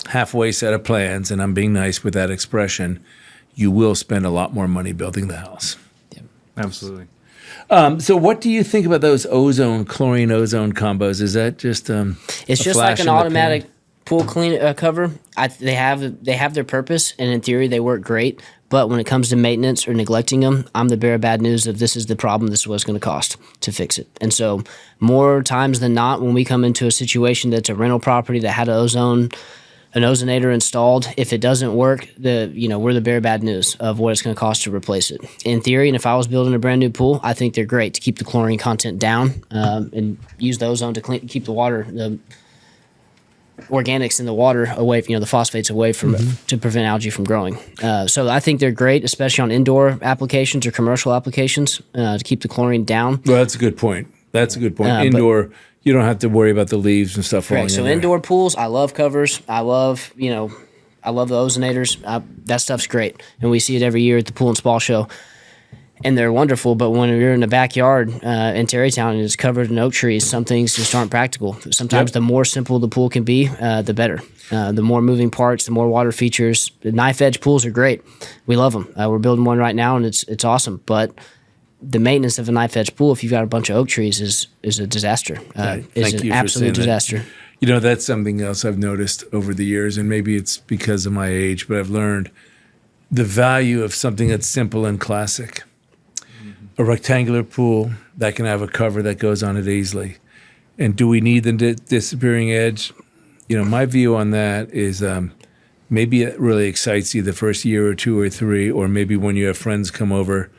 halfway set of plans, and I'm being nice with that expression, you will spend a lot more money building the house. Yep. Absolutely. So what do you think about those chlorine ozone combos? Is that just It's just like an automatic pool clean cover. They have their purpose, and in theory they work great. But when it comes to maintenance or neglecting them, I'm the bearer of bad news of this is the problem. This is what it's going to cost to fix it. And so more times than not, when we come into a situation that's a rental property that had an ozonator installed, if it doesn't work, we're the bearer of bad news of what it's going to cost to replace it. In theory, and if I was building a brand new pool, I think they're great to keep the chlorine content down and use the ozone to keep the water, the organics in the water away, the phosphates away from to prevent algae from growing. So I think they're great, especially on indoor applications or commercial applications to keep the chlorine down. Well, that's a good point. Indoor, you don't have to worry about the leaves and stuff falling in So there. indoor pools, I love covers. I love the ozonators. That stuff's great. And we see it every year at the Pool and Spa Show. And they're wonderful, but when you're in the backyard in Terrytown and it's covered in oak trees, some things just aren't practical. Sometimes the more simple the pool can be, the better. The more moving parts, the more water features. The knife edge pools are great. We love them. We're building one right now, and it's awesome. But the maintenance of a knife edge pool, if you've got a bunch of oak trees, is a disaster. It's an absolute disaster. That's something else I've noticed over the years, and maybe it's because of my age, but I've learned the value of something that's simple and classic. A rectangular pool that can have a cover that goes on it easily. And do we need the disappearing edge? My view on that is maybe it really excites you the first year or two or three, or maybe when you have friends come over.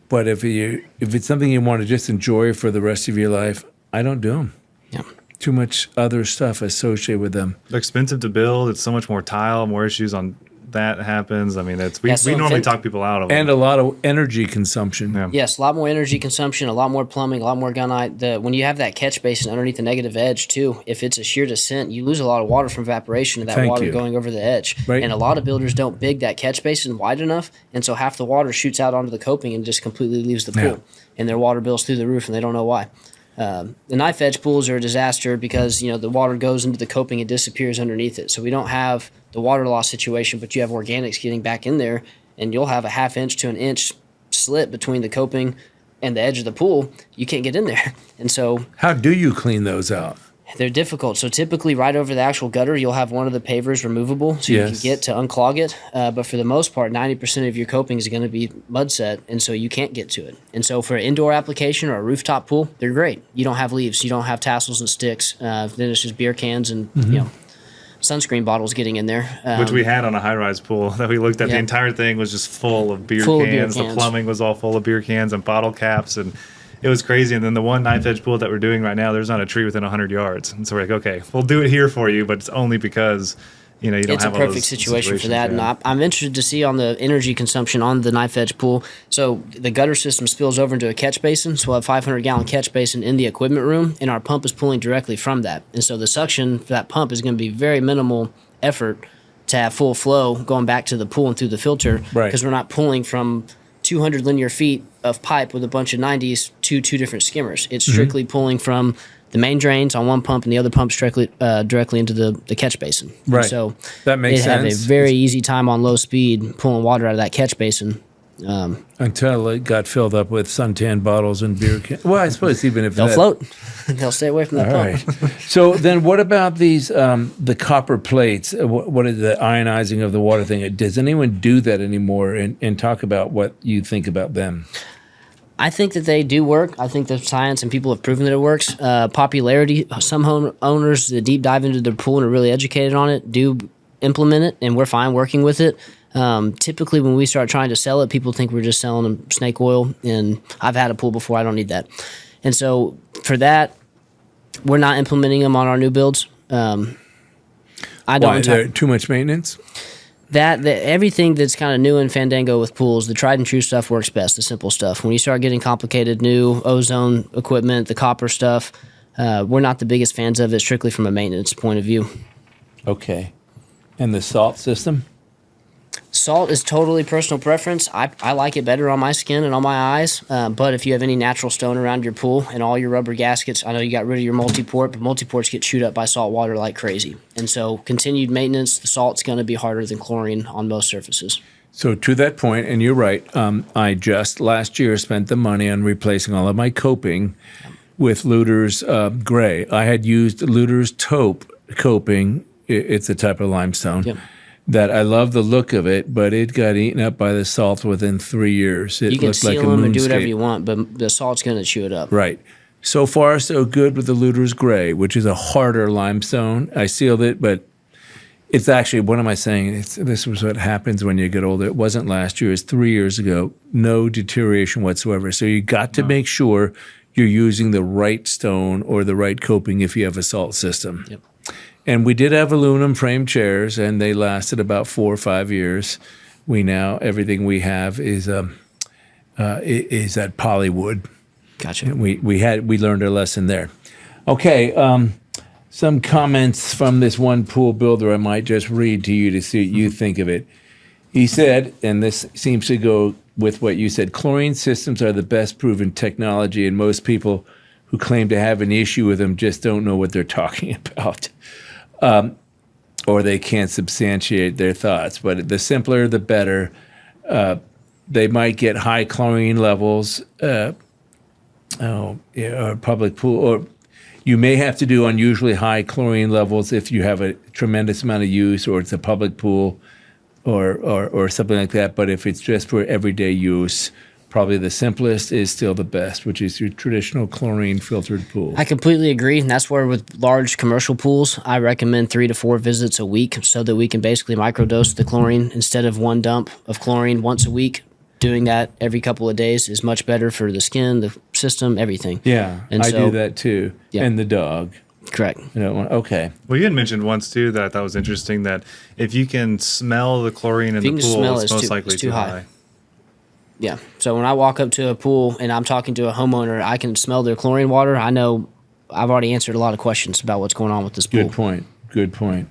But if it's something you want to just enjoy for the rest of your life, I don't do them. Yeah. Too much other stuff associated with them. They're expensive to build. It's so much more tile, more issues on that happens. I mean, we normally talk people out of it. And a lot of energy consumption. Yeah. Yes, a lot more energy consumption, a lot more plumbing, a lot more gunite. When you have that catch basin underneath the negative edge too, if it's a sheer descent, you lose a lot of water from evaporation and that Thank water you. going over the edge. Right. And a lot of builders don't big that catch basin wide enough, and so half the water shoots out onto the coping and just completely leaves the pool. Yeah. And their water bill's through the roof, and they don't know why. The knife edge pools are a disaster because the water goes into the coping and disappears underneath it. So we don't have the water loss situation, but you have organics getting back in there, and you'll have a 1/2 inch to an inch slit between the coping and the edge of the pool. You can't get in there, and so How do you clean those out? they're difficult. So typically, right over the actual gutter, you'll have one of the pavers removable, so you Yes. can get to unclog it. But for the most part, 90% of your coping is going to be mud set, and so you can't get to it. And so for an indoor application or a rooftop pool, they're great. You don't have leaves, you don't have tassels and sticks. Then it's just beer cans and sunscreen bottles getting in there. Which we had on a high-rise pool that we looked at. The Yeah. entire thing was just full of beer Full of beer cans. The cans. plumbing was all full of beer cans and bottle caps, and it was crazy. And then the one knife edge pool that we're doing right now, there's not a tree within 100 yards. And so we're like, okay, we'll do it here for you, but it's only because you don't It's a have all those perfect situation for that. situations, yeah. And I'm interested to see on the energy consumption on the knife edge pool. So the gutter system spills over into a catch basin. So we'll have 500-gallon catch basin in the equipment room, and our pump is pulling directly from that. And so the suction for that pump is going to be very minimal effort to have full flow going back to the pool and through the filter, Right. because we're not pulling from 200 linear feet of pipe with a bunch of 90s to two different skimmers. It's strictly pulling from the main drains on one pump and the other pumps directly into the catch basin. And Right. so That makes they'd have sense. a very easy time on low speed pulling water out of that catch basin. Until it got filled up with suntan bottles and beer cans. Well, I suppose even if They'll that, float. They'll stay away from that All pump. right. So then what about these, the copper plates? What is the ionizing of the water thing? Does anyone do that anymore? And talk about what you think about them. I think that they do work. I think the science and people have proven that it works. Popularity, some owners that deep dive into their pool and are really educated on it do implement it, and we're fine working with it. Typically, when we start trying to sell it, people think we're just selling them snake oil, and I've had a pool before. I don't need that. And so for that, we're not implementing them on our new builds. I Why? don't. Is there too much maintenance? Everything that's kind of new in Fandango with pools, the tried and true stuff works best, the simple stuff. When you start getting complicated new ozone equipment, the copper stuff, we're not the biggest fans of it strictly from a maintenance point of view. Okay. And the salt system? Salt is totally personal preference. I like it better on my skin and on my eyes. But if you have any natural stone around your pool and all your rubber gaskets, I know you got rid of your multi-port, but multi-ports get chewed up by salt water like crazy. And so continued maintenance, the salt's going to be harder than chlorine on most surfaces. So to that point, and you're right, I just last year spent the money on replacing all of my coping with Luder's gray. I had used Luder's taupe coping. It's a type of limestone. Yep. That I love the look of it, but it got eaten up by the salt within 3 years. It You can looked like seal a them and do whatever moonscape. you want, but the salt's going to chew it up. Right. So far, so good with the Luder's Gray, which is a harder limestone. I sealed it, but it's actually, what am I saying? This was what happens when you get older. It wasn't last year, it was 3 years ago. No deterioration whatsoever. So you got to make sure you're using the right stone or the right coping if you have a salt system. Yep. And we did have aluminum frame chairs, and they lasted about 4 or 5 years. Everything we have is that polywood. Gotcha. We learned our lesson there. Okay, some comments from this one pool builder I might just read to you to see what you think of it. He said, and this seems to go with what you said, chlorine systems are the best proven technology, and most people who claim to have an issue with them just don't know what they're talking about. Or they can't substantiate their thoughts. But the simpler, the better. They might get high chlorine levels, or public pool, or you may have to do unusually high chlorine levels if you have a tremendous amount of use, or it's a public pool, or something like that. But if it's just for everyday use, probably the simplest is still the best, which is your traditional chlorine filtered pool. I completely agree. And that's where with large commercial pools, I recommend 3 to 4 visits a week so that we can basically microdose the chlorine instead of one dump of chlorine once a week. Doing that every couple of days is much better for the skin, the system, everything. Yeah, And I so- do that too. Yeah. And the dog. Correct. Okay. Well, you had mentioned once too that was interesting that if you can smell the chlorine in you the can pool, smell it's it, most likely it's too too high. high. Yeah. So when I walk up to a pool and I'm talking to a homeowner, I can smell their chlorine water. I know I've already answered a lot of questions about what's going on with this pool. Good point. Good point.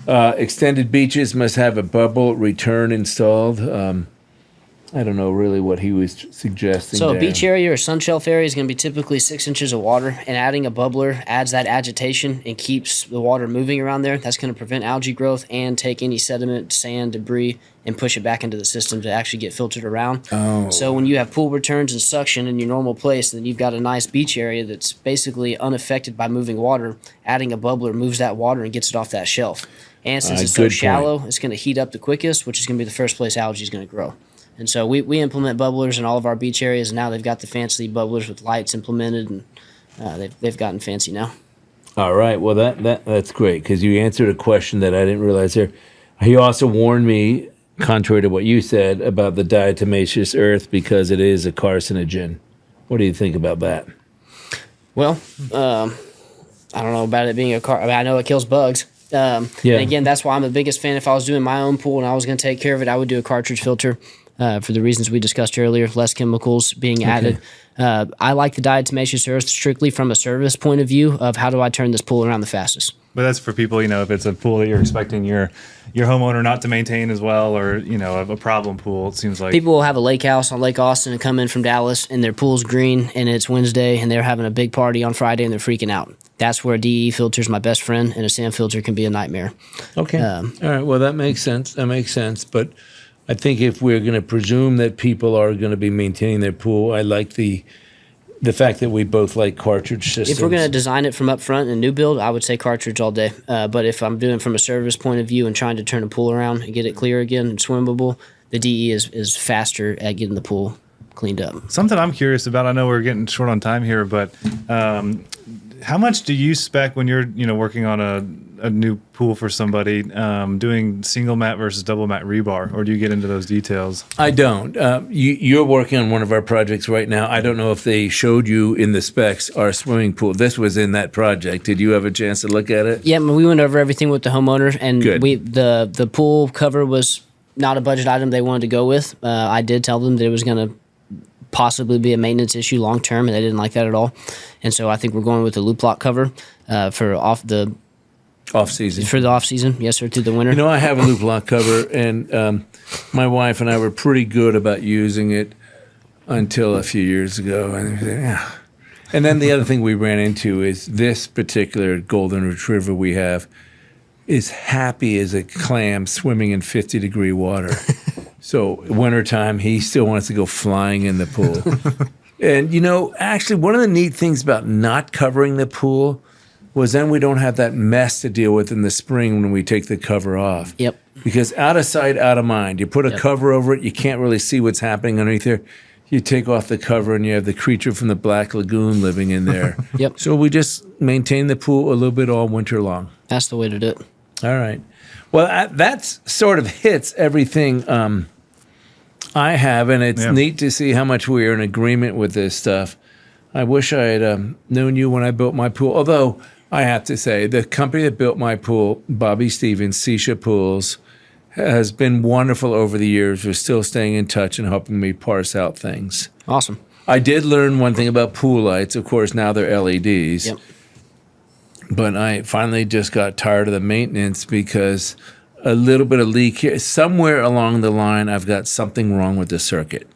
Extended beaches must have a bubble return installed. I don't know really what he was suggesting. So there. a beach area or sun shelf area is going to be typically 6 inches of water, and adding a bubbler adds that agitation and keeps the water moving around there. That's going to prevent algae growth and take any sediment, sand, debris, and push it back into the system to actually get filtered around. Oh. So when you have pool returns and suction in your normal place, then you've got a nice beach area that's basically unaffected by moving water. Adding a bubbler moves that water and gets it off that shelf. And since it's so good shallow, it's going to heat up the quickest, which is going to be the first place algae is going to grow. And so we implement bubblers in all of our beach areas, and now they've got the fancy bubblers with lights implemented, and they've gotten fancy now. All right. Well, that's great because you answered a question that I didn't realize there. He also warned me, contrary to what you said, about the diatomaceous earth because it is a carcinogen. What do you think about that? Well, I don't know about it being a car. I mean, I know it kills bugs. Yeah. And again, that's why I'm the biggest fan. If I was doing my own pool and I was going to take care of it, I would do a cartridge filter. For the reasons we discussed earlier, less chemicals being added. I like the diatomaceous earth strictly from a service point of view of how do I turn this pool around the fastest. But that's for people, if it's a pool that you're expecting your homeowner not to maintain as well, or a problem pool. It seems like People will have a lake house on Lake Austin and come in from Dallas, and their pool's green, and it's Wednesday, and they're having a big party on Friday, and they're freaking out. That's where a DE filter is my best friend, and a sand filter can be a nightmare. Okay. All right. Well, that makes sense. But I think if we're going to presume that people are going to be maintaining their pool, I like the fact that we both like cartridge systems. If we're going to design it from up front in new build, I would say cartridge all day. But if I'm doing from a service point of view and trying to turn a pool around and get it clear again and swimmable, the DE is faster at getting the pool cleaned up. something I'm curious about. I know we're getting short on time here, but how much do you spec when you're working on a new pool for somebody, doing single mat versus double mat rebar, or do you get into those details? I don't. You're working on one of our projects right now. I don't know if they showed you in the specs our swimming pool. This was in that project. Did you have a chance to look at it? Yeah, we went over everything with the homeowner, and Good. the pool cover was not a budget item they wanted to go with. I did tell them that it was going to possibly be a maintenance issue long term, and they didn't like that at all. And so I think we're going with the loop lock cover for the off season. Yes, sir, through the winter. I have a loop lock cover, and my wife and I were pretty good about using it until a few years ago. And then the other thing we ran into is this particular golden retriever we have is happy as a clam swimming in 50-degree water. So wintertime, he still wants to go flying in the pool. And, actually, one of the neat things about not covering the pool was then we don't have that mess to deal with in the spring when we take the cover off. Yep. Because out of sight, out of mind. You put a cover over it, you can't really see what's happening underneath there. You take off the cover and you have the creature from the Black Lagoon living in there. Yep. So we just maintain the pool a little bit all winter long. That's the way to do it. All right. Well, that sort of hits everything I have, and it's neat to see how much we are in agreement with this stuff. I wish I had known you when I built my pool, although I have to say the company that built my pool, Bobby Stevens, Sisha Pools, has been wonderful over the years. We're still staying in touch and helping me parse out things. Awesome. I did learn one thing about pool lights. Of course, now they're LEDs. Yep. But I finally just got tired of the maintenance because a little bit of leak here. Somewhere along the line, I've got something wrong with the circuit.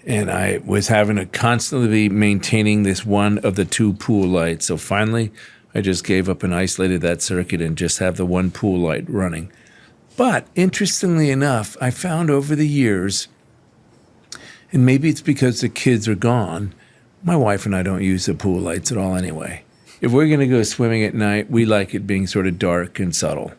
And I was having to constantly be maintaining this one of the two pool lights. So finally, I just gave up and isolated that circuit and just have the one pool light running. But interestingly enough, I found over the years, and maybe it's because the kids are gone, my wife and I don't use the pool lights at all anyway. If we're going to go swimming at night, we like it being sort of dark and subtle.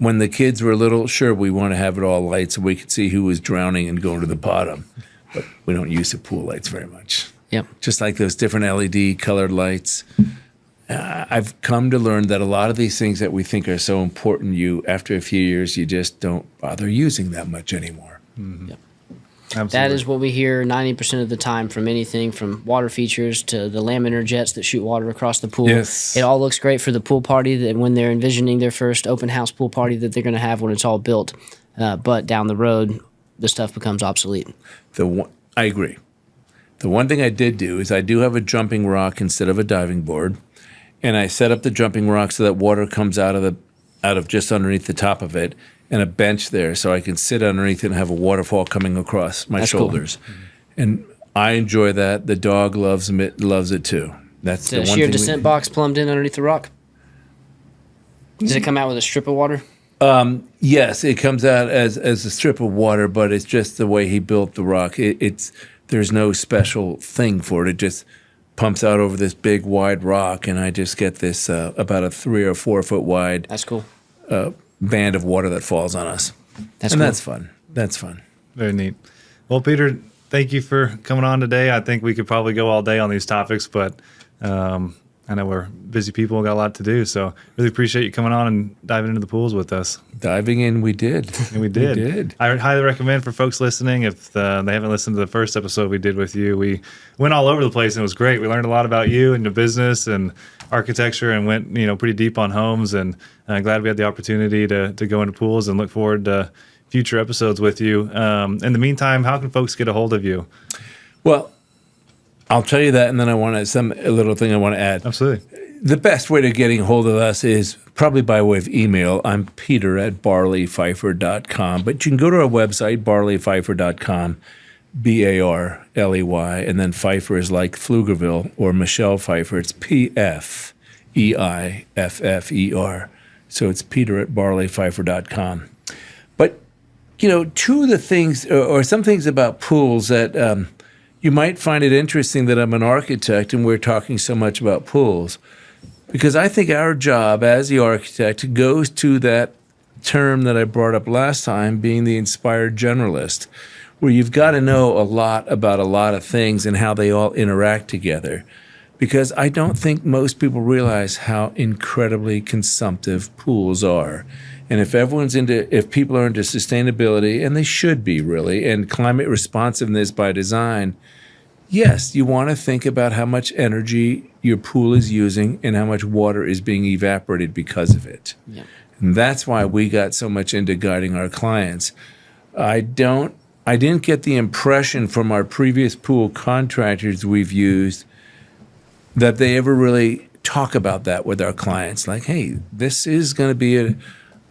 when the kids were little, sure, we want to have it all light so we could see who was drowning and going to the bottom. But we don't use the pool lights very much. Yep. Just like those different LED colored lights. I've come to learn that a lot of these things that we think are so important, after a few years, you just don't bother using that much anymore. Yep. Absolutely. That is what we hear 90% of the time from anything from water features to the laminar jets that shoot water across the pool. Yes. It all looks great for the pool party that when they're envisioning their first open house pool party that they're going to have when it's all built. But down the road, the stuff becomes obsolete. I agree. The one thing I did do is I do have a jumping rock instead of a diving board, and I set up the jumping rock so that water comes out of just underneath the top of it, and a bench there so I can sit underneath it and have a waterfall coming across my shoulders. Cool. And I enjoy that. The dog loves it too. That's the one sheer thing. descent box plumbed in underneath the rock? Does it come out with a strip of water? Yes, it comes out as a strip of water, but it's just the way he built the rock. There's no special thing for it. It just pumps out over this big wide rock, and I just get this about a 3 or 4 foot wide. That's cool. Band of water that falls on us. That's cool. That's fun. That's fun. Very neat. Well, Peter, thank you for coming on today. I think we could probably go all day on these topics, but I know we're busy people and got a lot to do. So really appreciate you coming on and diving into the pools with us. Diving in, we did. And we did. We did. I would highly recommend for folks listening, if they haven't listened to the first episode we did with you, we went all over the place and it was great. We learned a lot about you and your business and architecture and went, pretty deep on homes, and I'm glad we had the opportunity to go into pools, and look forward to future episodes with you. In the meantime, how can folks get a hold of you? Well, I'll tell you that, and then I want a little thing I want to add. Absolutely. The best way to getting a hold of us is probably by way of email. I'm Peter at barleypfeiffer.com, but you can go to our website, barleypfeiffer.com, Barley, and then Pfeiffer is like Pflugerville or Michelle Pfeiffer. It's Pfeiffer. So it's Peter at barleypfeiffer.com. But, two of the things, or some things about pools that you might find it interesting that I'm an architect and we're talking so much about pools, because I think our job as the architect goes to that term that I brought up last time, being the inspired generalist, where you've got to know a lot about a lot of things and how they all interact together. Because I don't think most people realize how incredibly consumptive pools are. And if people are into sustainability, and they should be really, and climate responsiveness by design, yes, you want to think about how much energy your pool is using and how much water is being evaporated because of it. Yep. And that's why we got so much into guiding our clients. I didn't get the impression from our previous pool contractors we've used that they ever really talk about that with our clients. Like, hey, this is going to be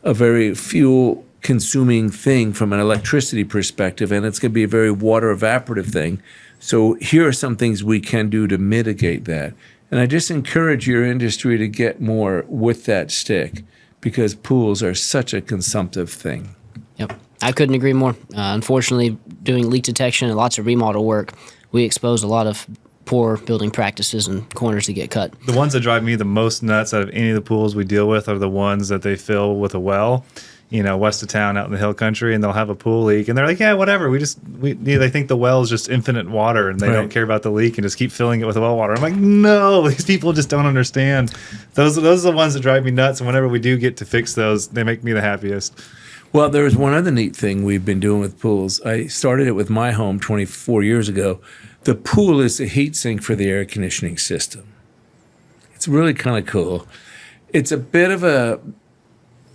a very fuel-consuming thing from an electricity perspective, and it's going to be a very water evaporative thing. So here are some things we can do to mitigate that. And I just encourage your industry to get more with that stick, because pools are such a consumptive thing. Yep. I couldn't agree more. Unfortunately, doing leak detection and lots of remodel work, we expose a lot of poor building practices and corners that get cut. The ones that drive me the most nuts out of any of the pools we deal with are the ones that they fill with a well, west of town out in the hill country, and they'll have a pool leak, and they're like, yeah, whatever. They think the well is just infinite water, and they don't care about the leak and just keep filling it with well water. I'm like, no, these people just don't understand. Those are the ones that drive me nuts, and whenever we do get to fix those, they make me the happiest. Well, there's one other neat thing we've been doing with pools. I started it with my home 24 years ago. The pool is the heat sink for the air conditioning system. It's really kind of cool. It's a bit of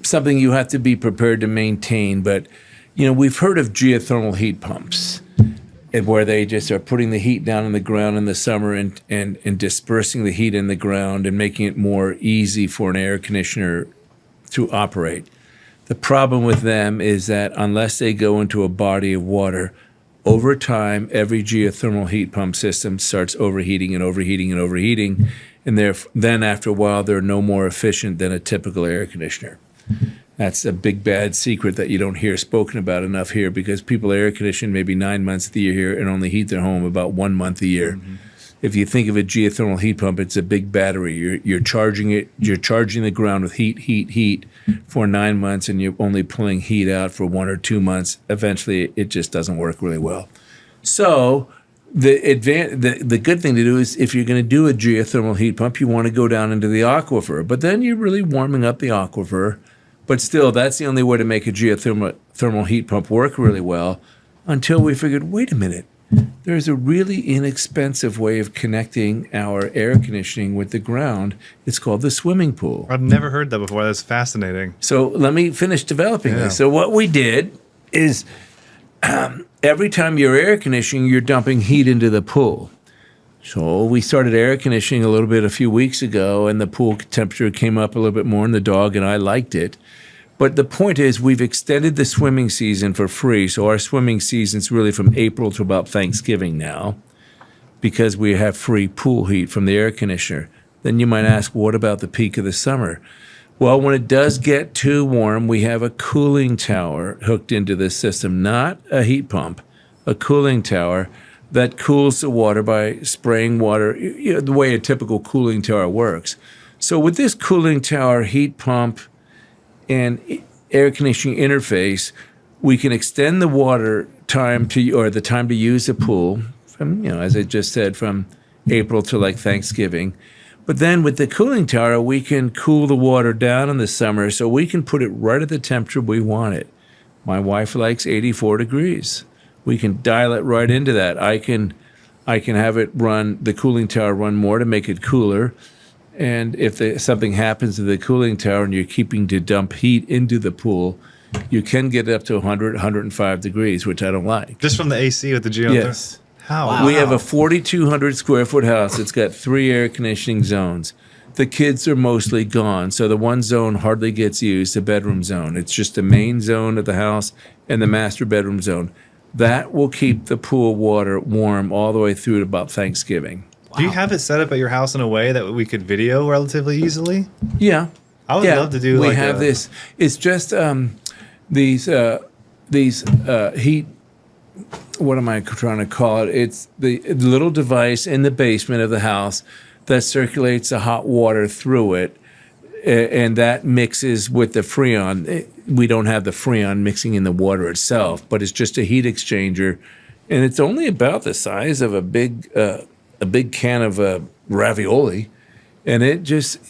something you have to be prepared to maintain, but we've heard of geothermal heat pumps, where they just are putting the heat down in the ground in the summer and dispersing the heat in the ground and making it more easy for an air conditioner to operate. The problem with them is that unless they go into a body of water, over time, every geothermal heat pump system starts overheating, and then after a while, they're no more efficient than a typical air conditioner. That's a big, bad secret that you don't hear spoken about enough here, because people air condition maybe 9 months of the year here and only heat their home about 1 month a year. Mm-hmm. If you think of a geothermal heat pump, it's a big battery. You're charging it. You're charging the ground with heat for 9 months, and you're only pulling heat out for 1 or 2 months. Eventually, it just doesn't work really well. So the good thing to do is, if you're going to do a geothermal heat pump, you want to go down into the aquifer. But then you're really warming up the aquifer. But still, that's the only way to make a geothermal heat pump work really well, until we figured, wait a minute, there's a really inexpensive way of connecting our air conditioning with the ground. It's called the swimming pool. I've never heard that before. That's fascinating. So let me finish developing this. So what we did is, every time you're air conditioning, you're dumping heat into the pool. So we started air conditioning a little bit a few weeks ago, and the pool temperature came up a little bit more, and the dog and I liked it. But the point is, we've extended the swimming season for free. So our swimming season's really from April to about Thanksgiving now, because we have free pool heat from the air conditioner. Then you might ask, what about the peak of the summer? Well, when it does get too warm, we have a cooling tower hooked into the system, not a heat pump, a cooling tower that cools the water by spraying water, the way a typical cooling tower works. So with this cooling tower, heat pump, and air conditioning interface, we can extend the water time or the time to use the pool from, as I just said, from April to like Thanksgiving. But then with the cooling tower, we can cool the water down in the summer, so we can put it right at the temperature we want it. My wife likes 84 degrees. We can dial it right into that. I can have it run, the cooling tower run more to make it cooler. And if something happens to the cooling tower and you're keeping to dump heat into the pool, you can get up to 100, 105 degrees, which I don't like. Just from the AC with the geothermal? Yes. How? Wow. We have a 4,200 square foot house. It's got 3 air conditioning zones. The kids are mostly gone, so the one zone hardly gets used, the bedroom zone. It's just the main zone of the house and the master bedroom zone. That will keep the pool water warm all the way through to about Thanksgiving. Do you have it set up at your house in a way that we could video relatively easily? Yeah. I would love to do we like have this. It's just these heat. What am I trying to call it? It's the little device in the basement of the house that circulates the hot water through it, and that mixes with the Freon. We don't have the Freon mixing in the water itself, but it's just a heat exchanger, and it's only about the size of a big can of ravioli, and it just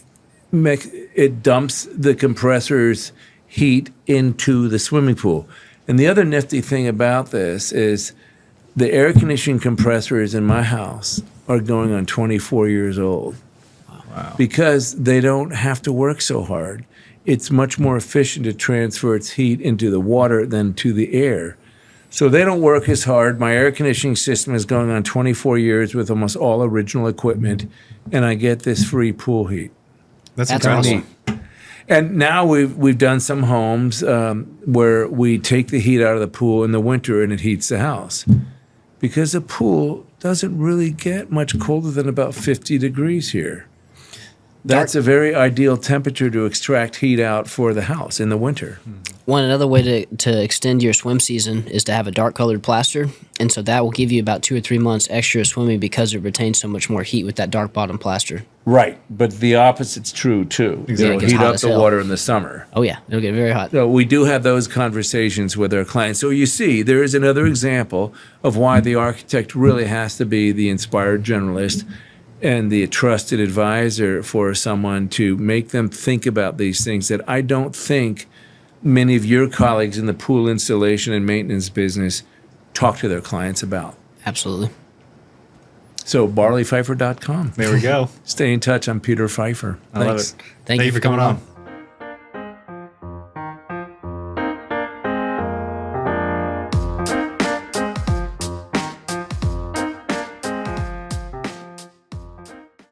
dumps the compressor's heat into the swimming pool. And the other nifty thing about this is the air conditioning compressors in my house are going on 24 years old. Wow. Because they don't have to work so hard. It's much more efficient to transfer its heat into the water than to the air. So they don't work as hard. My air conditioning system is going on 24 years with almost all original equipment, and I get this free pool heat. That's incredible. awesome. And now we've done some homes where we take the heat out of the pool in the winter and it heats the house, because the pool doesn't really get much colder than about 50 degrees here. That's a very ideal temperature to extract heat out for the house in the winter. Another way to extend your swim season is to have a dark colored plaster, and so that will give you about 2 or 3 months extra swimming because it retains so much more heat with that dark bottom plaster. Right, but the opposite's true too. Yeah, it It'll gets heat hot up as the hell. water in the summer. Oh yeah, it'll get very hot. So we do have those conversations with our clients. So you see, there is another example of why the architect really has to be the inspired generalist and the trusted advisor for someone to make them think about these things that I don't think many of your colleagues in the pool installation and maintenance business talk to their clients about. Absolutely. So barleypfeiffer.com. There we go. Stay in touch. I'm Peter Pfeiffer. I love Thanks. it. Thank you for coming on.